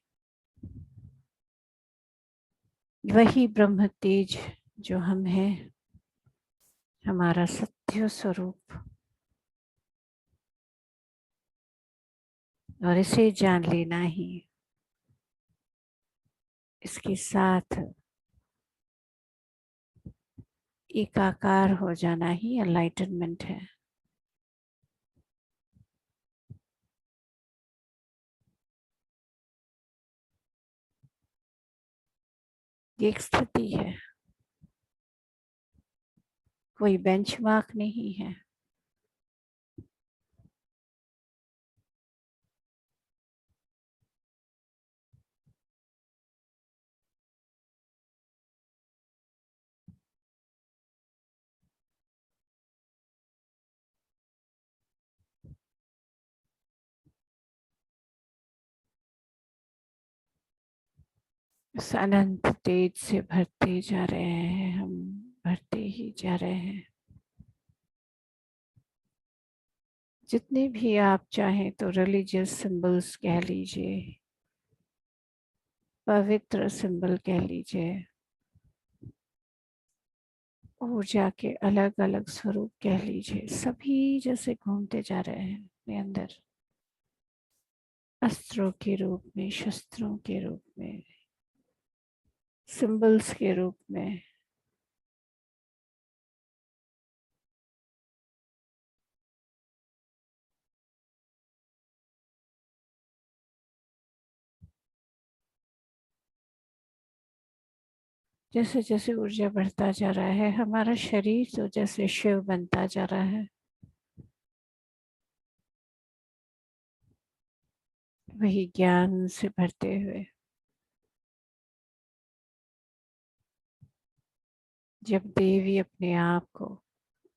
Speaker 1: वही ब्रह्म तेज जो हम हैं, हमारा सत्य स्वरूप, और इसे जान लेना ही, इसके साथ एकाकार हो जाना ही एनलाइटनमेंट है। ये एक स्थिति है, कोई बेंचमार्क नहीं है। इस अनंत तेज से भरते जा रहे हैं हम, भरते ही जा रहे हैं। जितने भी आप चाहें तो रिलीजियस सिंबल्स कह लीजिए, पवित्र सिंबल कह लीजिए, ऊर्जा के अलग अलग स्वरूप कह लीजिए, सभी जैसे घूमते जा रहे हैं अपने अंदर, अस्त्रों के रूप में, शस्त्रों के रूप में, सिंबल्स के रूप में। जैसे जैसे ऊर्जा बढ़ता जा रहा है, हमारा शरीर तो जैसे शिव बनता जा रहा है, वही ज्ञान से भरते हुए। जब देवी अपने आप को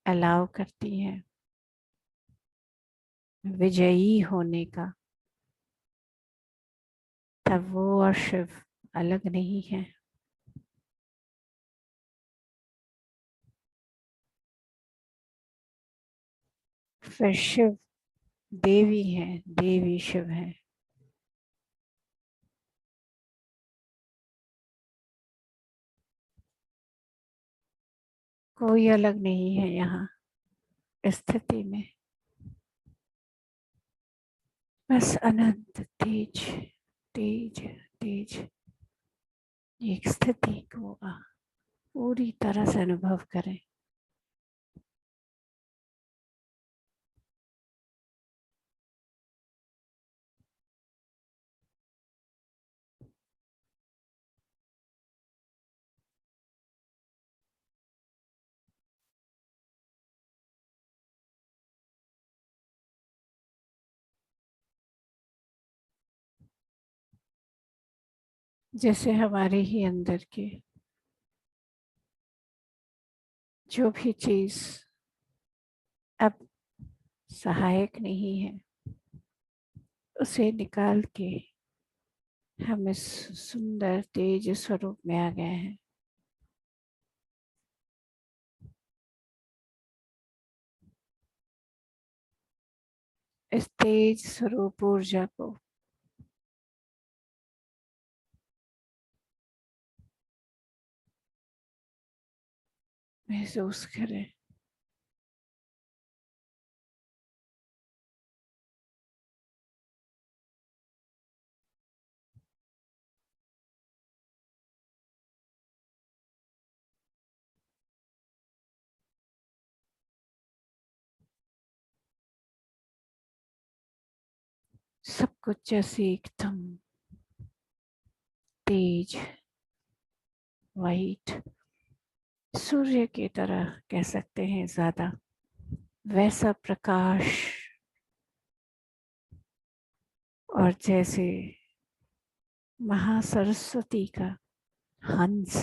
Speaker 1: अलाउ करती हैं विजयी होने का, तब वो और शिव अलग नहीं है। फिर शिव देवी है, देवी शिव है। कोई अलग नहीं है यहाँ स्थिति में, बस अनंत तेज तेज तेज। एक स्थिति को पूरी तरह से अनुभव करें। जैसे हमारे ही अंदर के जो भी चीज अब सहायक नहीं है, उसे निकाल के हम इस सुंदर तेज स्वरूप में आ गए हैं। इस तेज स्वरूप ऊर्जा को महसूस करें। सब कुछ जैसे एकदम तेज वाइट सूर्य की तरह कह सकते हैं, ज्यादा वैसा प्रकाश। और जैसे महासरस्वती का हंस,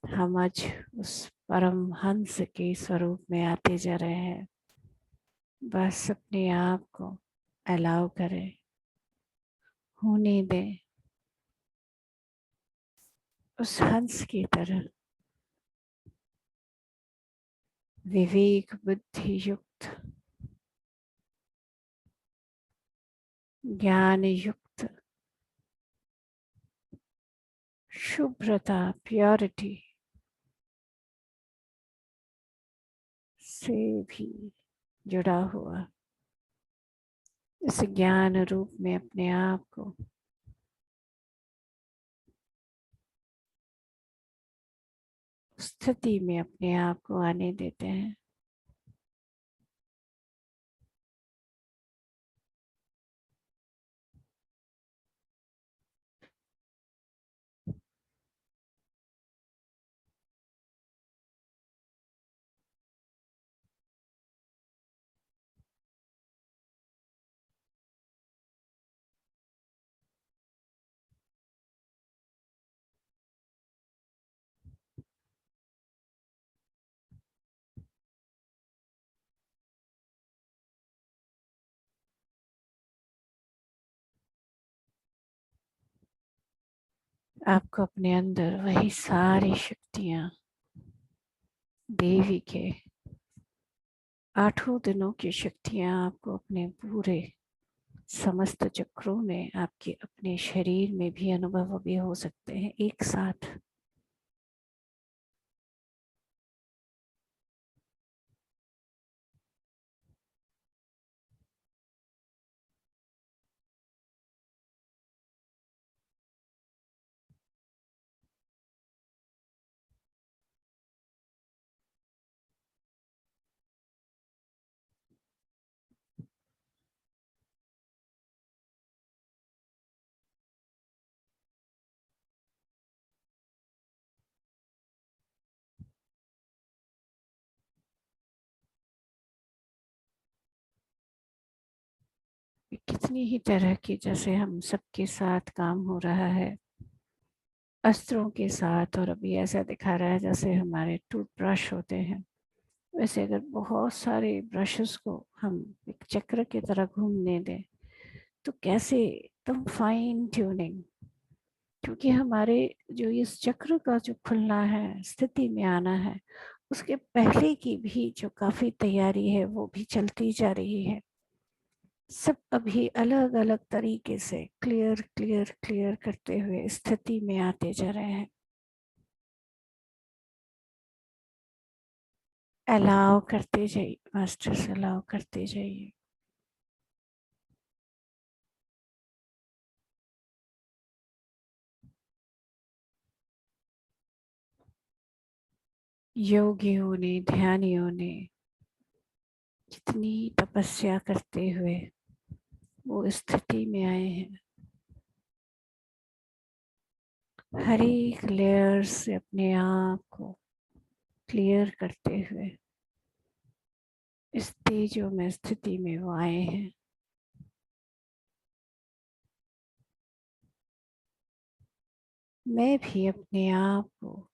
Speaker 1: हम आज उस परम हंस के स्वरूप में आते जा रहे हैं। बस अपने आप को अलाउ करें, होने दें उस हंस की तरह, विवेक बुद्धि युक्त, ज्ञान युक्त, शुभ्रता प्योरिटी से भी जुड़ा हुआ इस ज्ञान रूप में अपने आप को स्थिति में अपने आप को आने देते हैं। आपको अपने अंदर वही सारी शक्तियां, देवी के 8 दिनों की शक्तियां आपको अपने पूरे समस्त चक्रों में, आपके अपने शरीर में भी अनुभव भी हो सकते हैं एक साथ। कितनी ही तरह की, जैसे हम सबके साथ काम हो रहा है अस्त्रों के साथ, और अभी ऐसा दिखा रहा है जैसे हमारे टूथब्रश होते हैं, वैसे अगर बहुत सारे ब्रशेस को हम एक चक्र की तरह घूमने दें तो कैसे एकदम फाइन ट्यूनिंग, क्योंकि हमारे जो इस चक्र का जो खुलना है, स्थिति में आना है, उसके पहले की भी जो काफी तैयारी है वो भी चलती जा रही है। सब अभी अलग अलग तरीके से क्लियर क्लियर क्लियर करते हुए स्थिति में आते जा रहे हैं। अलाउ करते जाइए मास्टर से, अलाउ करते जाइए। योगियों ने, ध्यानियों ने कितनी तपस्या करते हुए वो स्थिति में आए हैं। हर एक लेयर से अपने आप को क्लियर करते हुए इस तेजो में स्थिति में वो आए हैं। मैं भी अपने आप को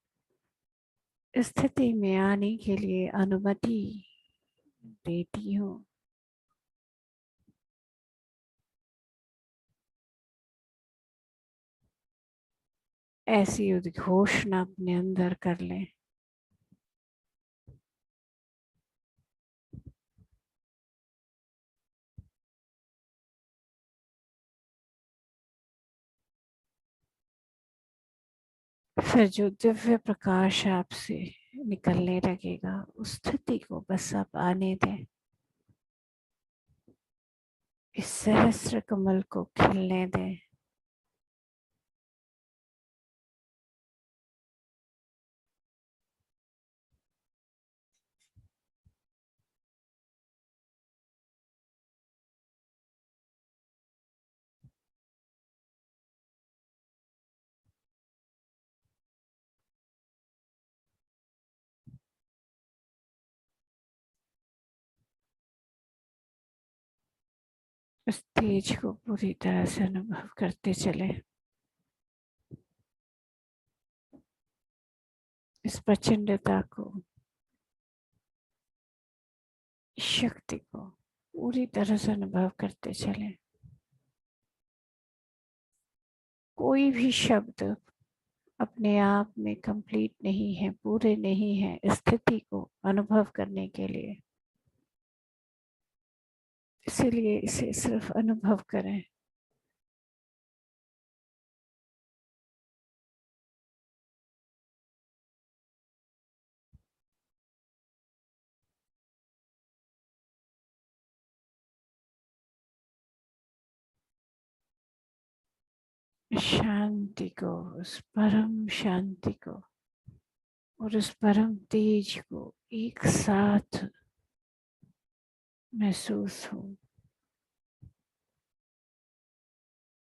Speaker 1: स्थिति में आने के लिए अनुमति देती हूँ। ऐसी उद्घोषणा अपने अंदर कर लें। फिर जो दिव्य प्रकाश आपसे निकलने लगेगा, उस स्थिति को बस आप आने दें। इस सहस्त्र कमल को खिलने दें। इस तेज को पूरी तरह से अनुभव करते चले। इस प्रचंडता को, इस शक्ति को पूरी तरह से अनुभव करते चले। कोई भी शब्द अपने आप में कंप्लीट नहीं है, पूरे नहीं है स्थिति को अनुभव करने के लिए। इसीलिए इसे सिर्फ अनुभव करें। शांति को, उस परम शांति को और उस परम तेज को एक साथ महसूस हो।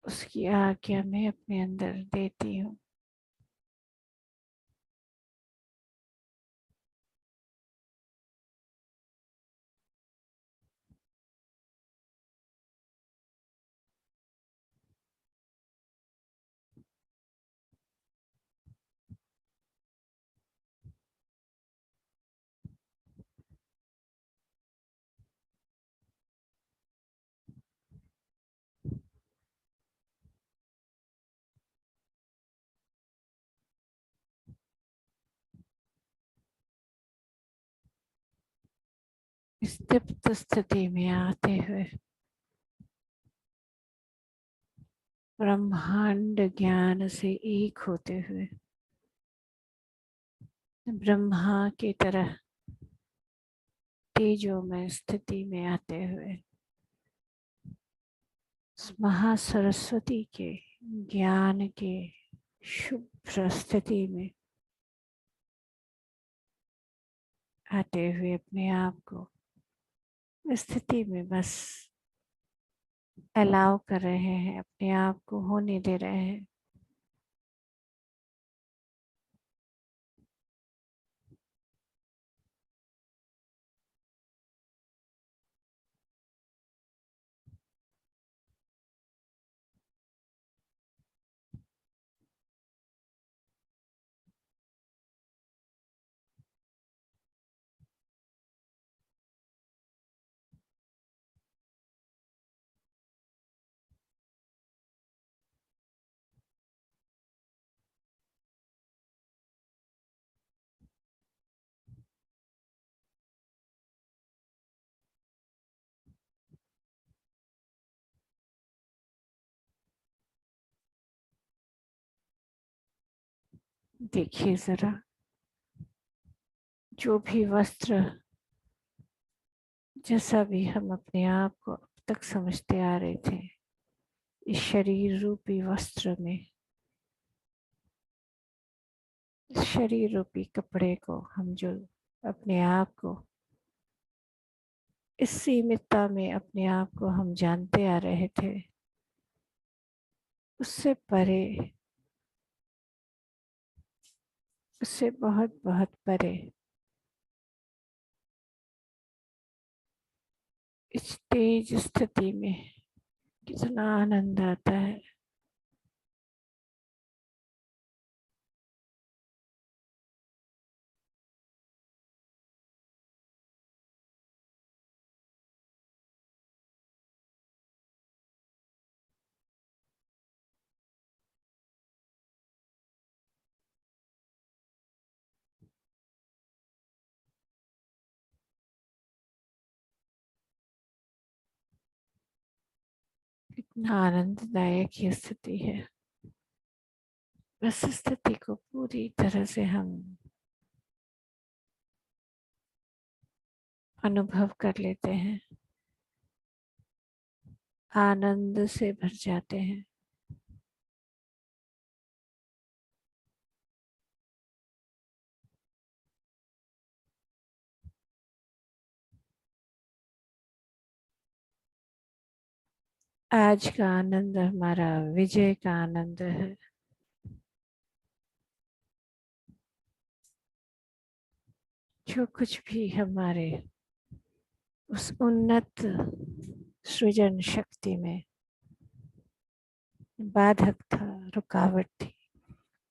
Speaker 1: उसकी आज्ञा मैं अपने अंदर देती हूँ। इस दीप्त स्थिति में आते हुए ब्रह्मांड ज्ञान से एक होते हुए ब्रह्मा की तरह तेजोमय स्थिति में आते हुए महासरस्वती के ज्ञान के शुभ्र स्थिति में आते हुए अपने आप को स्थिति में बस अलाउ कर रहे हैं, अपने आप को होने दे रहे हैं। देखिए जरा, जो भी वस्त्र, जैसा भी हम अपने आप को अब तक समझते आ रहे थे, इस शरीर रूपी वस्त्र में, इस शरीर रूपी कपड़े को हम जो अपने आप को इस सीमितता में अपने आप को हम जानते आ रहे थे, उससे परे, उससे बहुत बहुत परे इस तेज स्थिति में कितना आनंद आता है। कितना आनंददायक ये स्थिति है। बस स्थिति को पूरी तरह से हम अनुभव कर लेते हैं, आनंद से भर जाते हैं। आज का आनंद हमारा विजय का आनंद है। जो कुछ भी हमारे उस उन्नत सृजन शक्ति में बाधक था, रुकावट थी,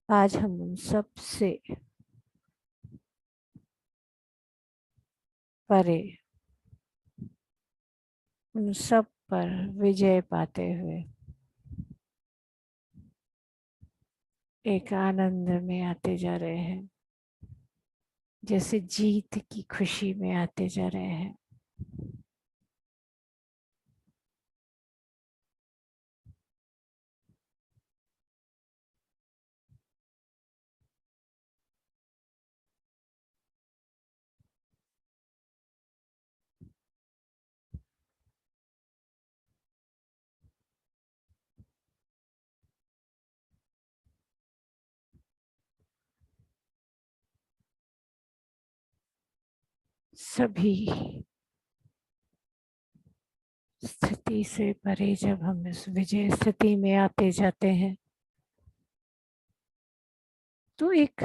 Speaker 1: आज हम उन सब से परे, उन सब पर विजय पाते हुए एक आनंद में आते जा रहे हैं, जैसे जीत की खुशी में आते जा रहे हैं। सभी स्थिति से परे जब हम इस विजय स्थिति में आते जाते हैं, तो एक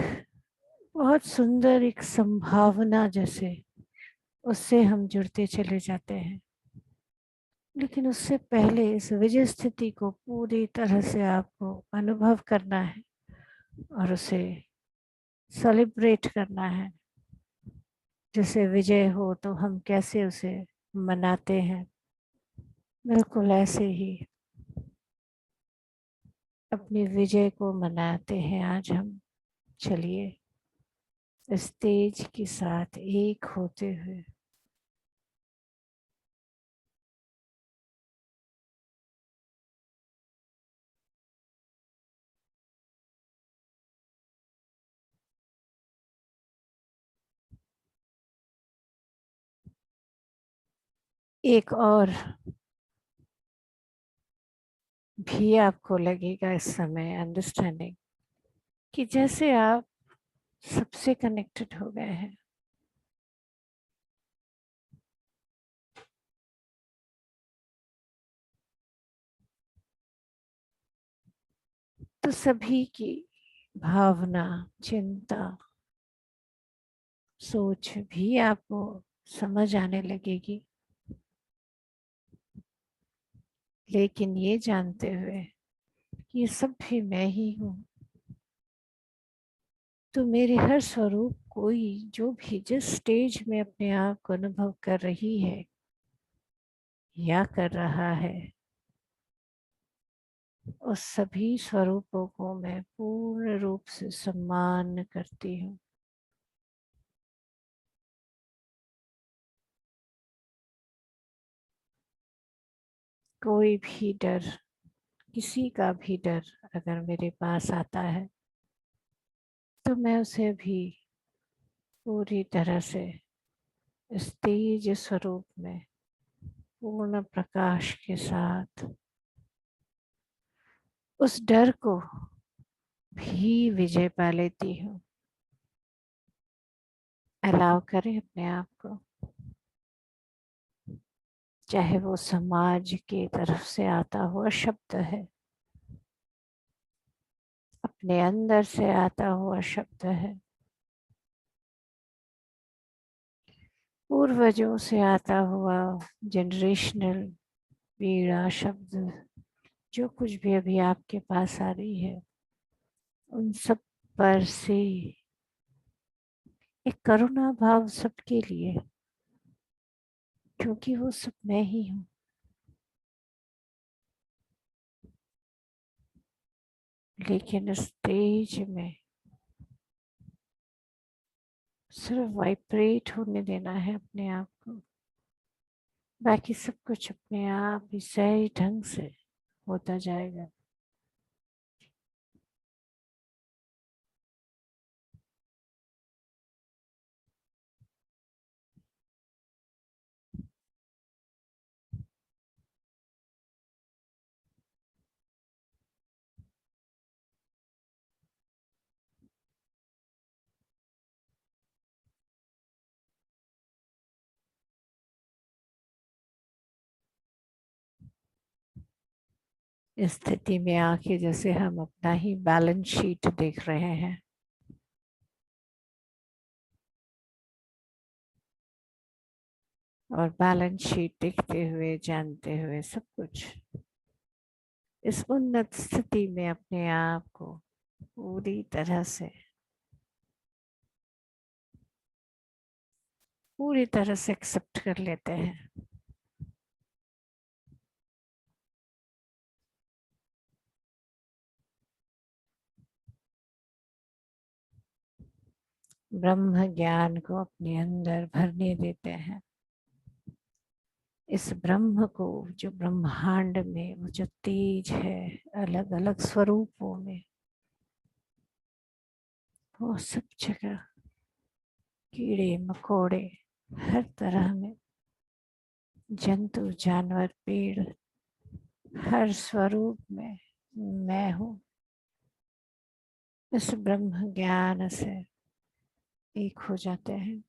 Speaker 1: बहुत सुंदर एक संभावना जैसे उससे हम जुड़ते चले जाते हैं। लेकिन उससे पहले इस विजय स्थिति को पूरी तरह से आपको अनुभव करना है और उसे सेलिब्रेट करना है। जैसे विजय हो तो हम कैसे उसे मनाते हैं, बिल्कुल ऐसे ही अपनी विजय को मनाते हैं आज हम। चलिए इस तेज के साथ एक होते हुए एक और भी आपको लगेगा इस समय अंडरस्टैंडिंग कि जैसे आप सबसे कनेक्टेड हो गए हैं, तो सभी की भावना, चिंता, सोच भी आपको समझ आने लगेगी। लेकिन ये जानते हुए कि ये सब भी मैं ही हूँ, तो मेरे हर स्वरूप कोई जो भी जिस स्टेज में अपने आप को अनुभव कर रही है या कर रहा है, उस सभी स्वरूपों को मैं पूर्ण रूप से सम्मान करती हूँ। कोई भी डर, किसी का भी डर अगर मेरे पास आता है, तो मैं उसे भी पूरी तरह से इस तेज स्वरूप में पूर्ण प्रकाश के साथ उस डर को भी विजय पा लेती हूँ। अलाउ करें अपने आप को, चाहे वो समाज की तरफ से आता हुआ शब्द है, अपने अंदर से आता हुआ शब्द है, पूर्वजों से आता हुआ जनरेशनल पीड़ा शब्द, जो कुछ भी अभी आपके पास आ रही है, उन सब पर से एक करुणा भाव सबके लिए, क्योंकि वो सब मैं ही हूँ। लेकिन इस स्टेज में सिर्फ वाइब्रेट होने देना है अपने आप को, बाकी सब कुछ अपने आप ही सही ढंग से होता जाएगा। इस स्थिति में आके जैसे हम अपना ही बैलेंस शीट देख रहे हैं, और बैलेंस शीट देखते हुए जानते हुए सब कुछ इस उन्नत स्थिति में अपने आप को पूरी तरह से एक्सेप्ट कर लेते हैं। ब्रह्म ज्ञान को अपने अंदर भरने देते हैं। इस ब्रह्म को, जो ब्रह्मांड में वो जो तेज है अलग अलग स्वरूपों में, वो सब जगह कीड़े मकोड़े हर तरह में, जंतु जानवर पेड़, हर स्वरूप में मैं हूँ। इस ब्रह्म ज्ञान से एक हो जाते हैं।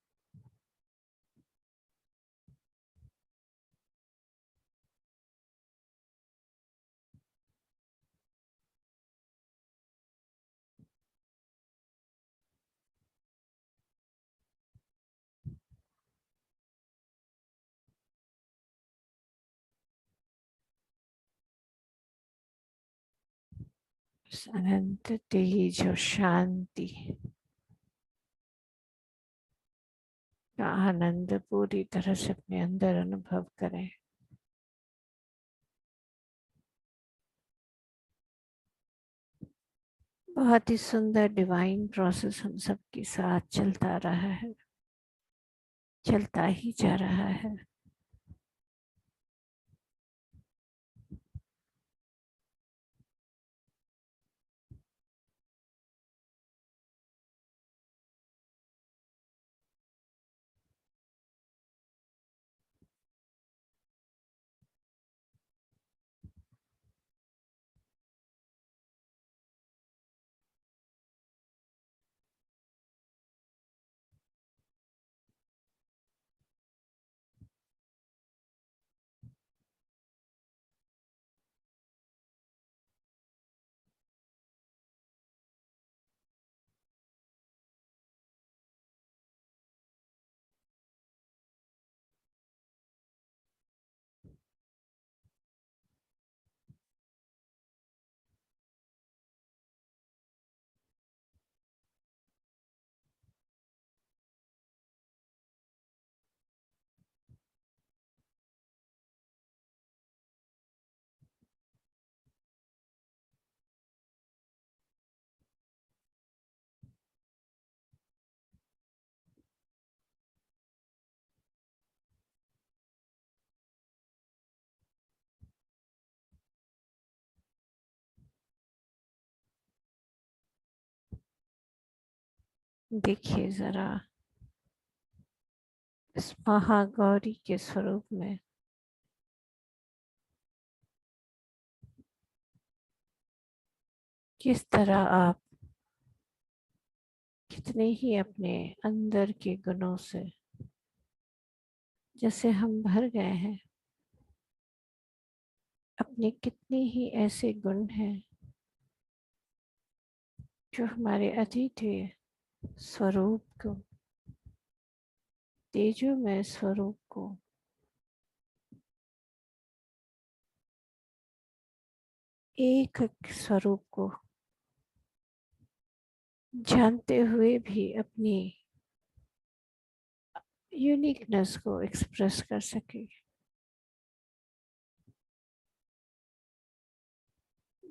Speaker 1: इस अनंत तेज और शांति का आनंद पूरी तरह से अपने अंदर अनुभव करें। बहुत ही सुंदर डिवाइन प्रोसेस हम सबके साथ चलता रहा है, चलता ही जा रहा है। देखिए जरा इस महागौरी के स्वरूप में किस तरह आप कितने ही अपने अंदर के गुणों से जैसे हम भर गए हैं। अपने कितने ही ऐसे गुण हैं जो हमारे अद्वितीय स्वरूप को, तेजोमय स्वरूप को एक स्वरूप को जानते हुए भी अपनी यूनिकनेस को एक्सप्रेस कर सके।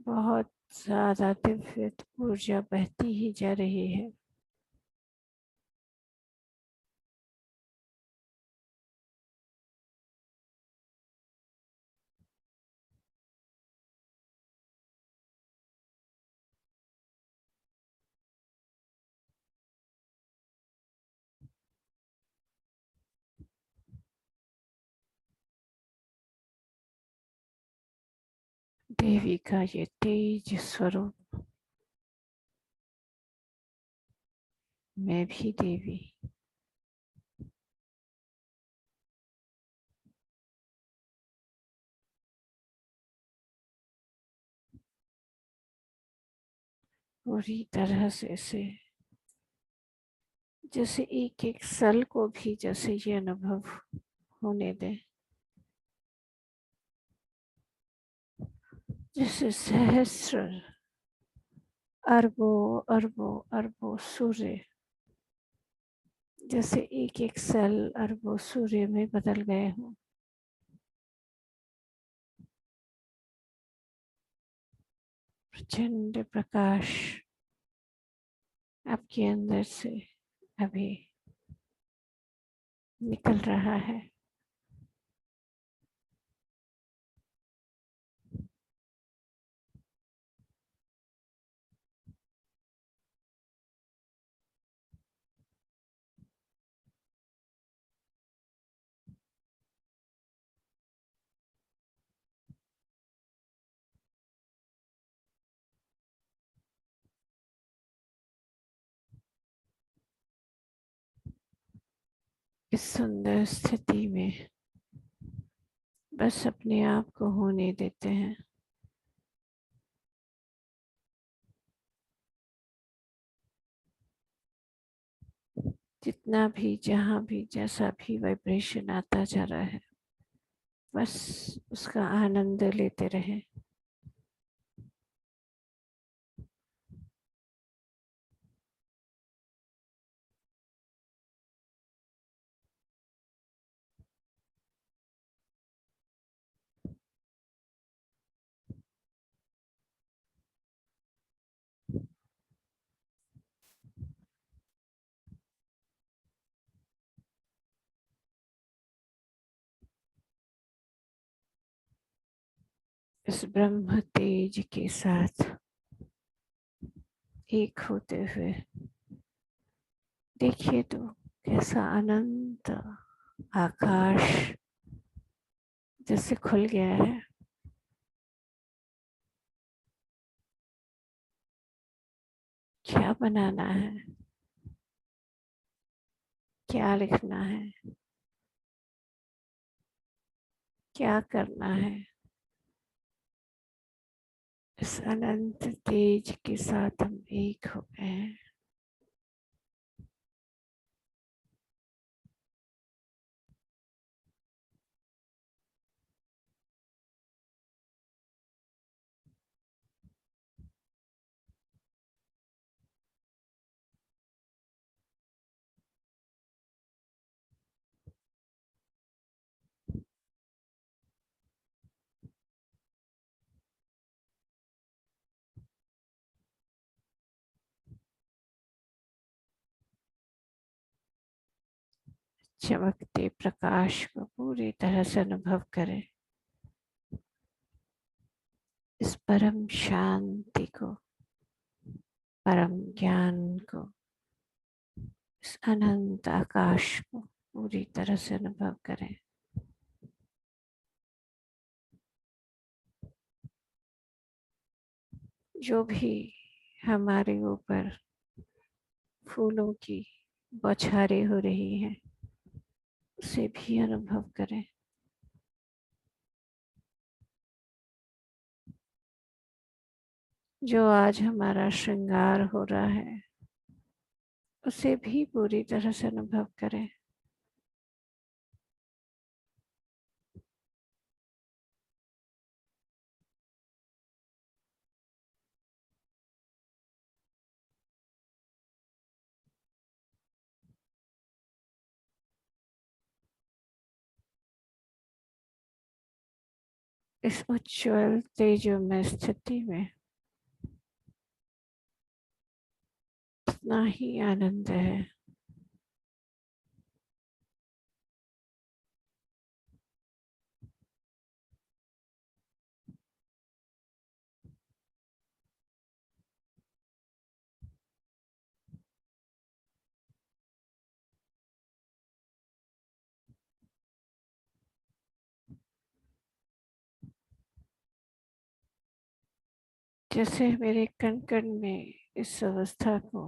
Speaker 1: बहुत ज्यादा दिव्य ऊर्जा बहती ही जा रही है। देवी का ये तेज स्वरूप, मैं भी देवी, पूरी तरह से जैसे एक एक सल को भी जैसे ये अनुभव होने दे, जैसे सहस्र अरबों अरबों अरबों सूर्य जैसे एक एक सेल अरबों सूर्य में बदल गए हों। प्रचंड प्रकाश आपके अंदर से अभी निकल रहा है। इस सुंदर स्थिति में बस अपने आप को होने देते हैं। जितना भी जहाँ भी जैसा भी वाइब्रेशन आता जा रहा है, बस उसका आनंद लेते रहें। इस ब्रह्म तेज के साथ एक होते हुए देखिए तो कैसा अनंत आकाश जैसे खुल गया है। क्या बनाना है, क्या लिखना है, क्या करना है, इस अनंत तेज के साथ हम एक हो गए हैं। चमकते प्रकाश को पूरी तरह से अनुभव करें, इस परम शांति को, परम ज्ञान को। इस अनंत आकाश को पूरी तरह से अनुभव करें। जो भी हमारे ऊपर फूलों की बौछारें हो रही हैं, उसे भी अनुभव करें। जो आज हमारा श्रृंगार हो रहा है, उसे भी पूरी तरह से अनुभव करें। इस उज्जवल तेजोमय स्थिति में इतना ही आनंद है। जैसे मेरे कण कण में इस अवस्था को,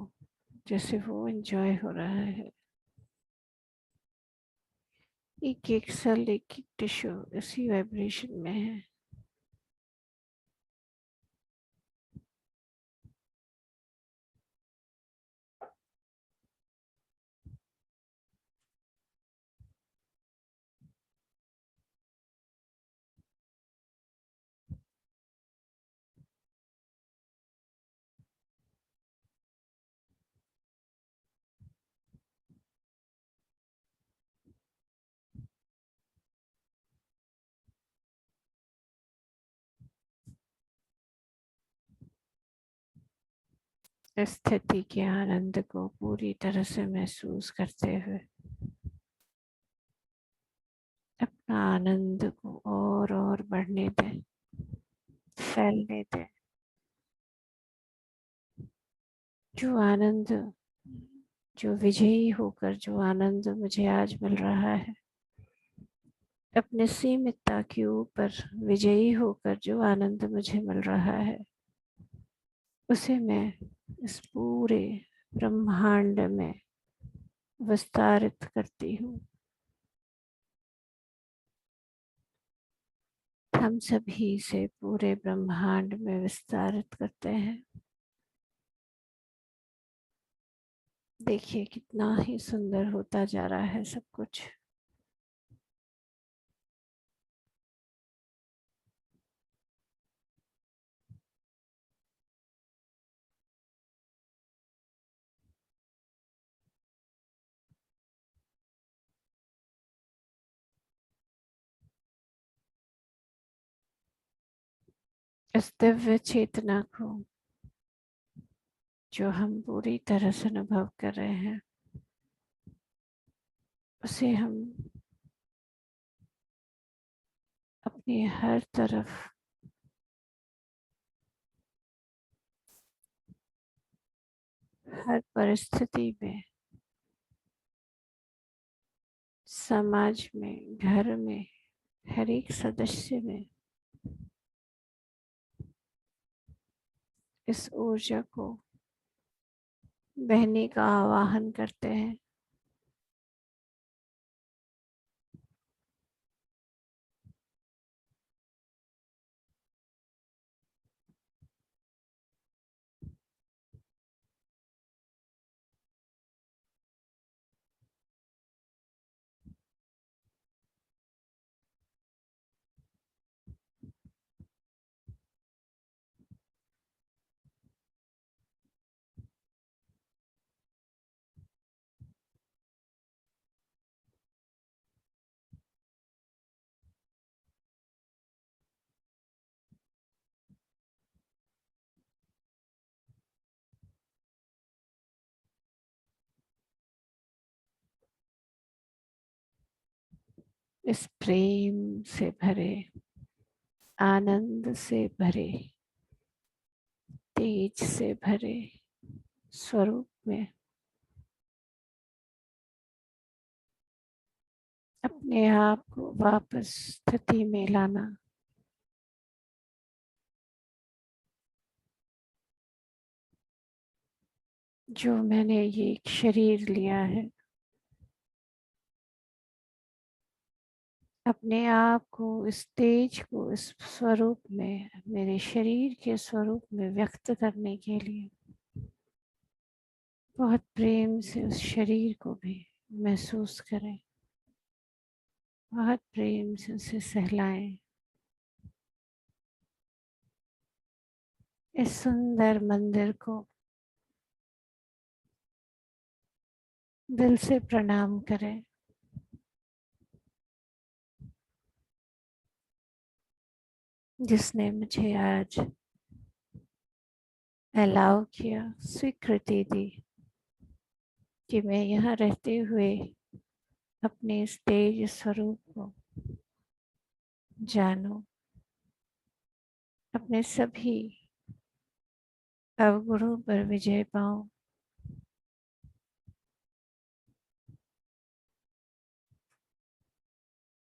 Speaker 1: जैसे वो एंजॉय हो रहा है। एक एक सेल, एक एक टिश्यू इसी वाइब्रेशन में है। इस स्थिति के आनंद को पूरी तरह से महसूस करते हुए अपना आनंद को और बढ़ने दें, फैलने दें। जो आनंद, जो विजयी होकर जो आनंद मुझे आज मिल रहा है, अपने सीमितता के ऊपर विजयी होकर जो आनंद मुझे मिल रहा है, उसे मैं इस पूरे ब्रह्मांड में विस्तारित करती हूँ। हम सभी से पूरे ब्रह्मांड में विस्तारित करते हैं। देखिए कितना ही सुंदर होता जा रहा है सब कुछ। इस दिव्य चेतना को जो हम पूरी तरह से अनुभव कर रहे हैं, उसे हम अपनी हर तरफ, हर परिस्थिति में, समाज में, घर में, हर एक सदस्य में इस ऊर्जा को बहने का आवाहन करते हैं। इस प्रेम से भरे, आनंद से भरे, तेज से भरे स्वरूप में अपने आप को वापस स्थिति में लाना। जो मैंने ये एक शरीर लिया है, अपने आप को, इस तेज को, इस स्वरूप में, मेरे शरीर के स्वरूप में व्यक्त करने के लिए बहुत प्रेम से उस शरीर को भी महसूस करें, बहुत प्रेम से उसे सहलाएं। इस सुंदर मंदिर को दिल से प्रणाम करें, जिसने मुझे आज अलाउ किया, स्वीकृति दी कि मैं यहाँ रहते हुए अपने इस तेज स्वरूप को जानूं, अपने सभी अवगुणों पर विजय पाऊं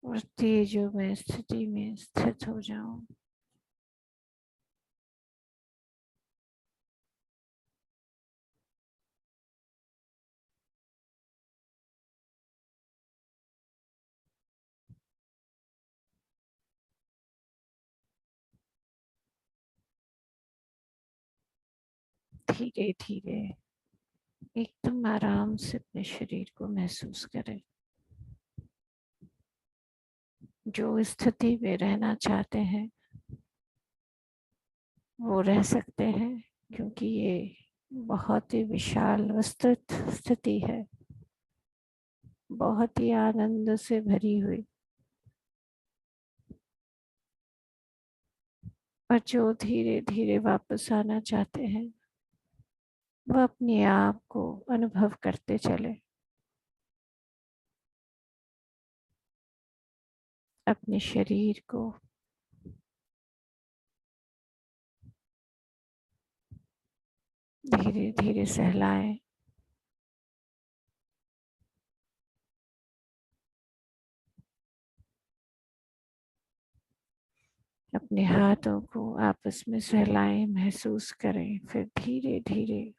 Speaker 1: और तेजो में स्थिति में स्थित हो जाऊं। धीरे धीरे एकदम आराम से अपने शरीर को महसूस करें। जो स्थिति में रहना चाहते हैं वो रह सकते हैं, क्योंकि ये बहुत ही विशाल विस्तृत स्थिति है, बहुत ही आनंद से भरी हुई। और जो धीरे धीरे वापस आना चाहते हैं वह अपने आप को अनुभव करते चले, अपने शरीर को धीरे धीरे सहलाएं। अपने हाथों को आपस में सहलाएं, महसूस करें। फिर धीरे धीरे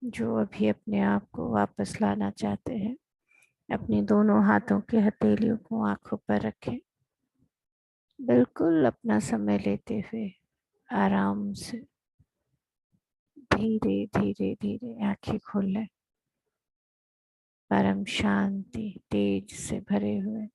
Speaker 1: जो अभी अपने आप को वापस लाना चाहते हैं, अपने दोनों हाथों के हथेलियों को आंखों पर रखें, बिल्कुल अपना समय लेते हुए आराम से धीरे धीरे धीरे आंखें खोलें, परम शांति तेज से भरे हुए।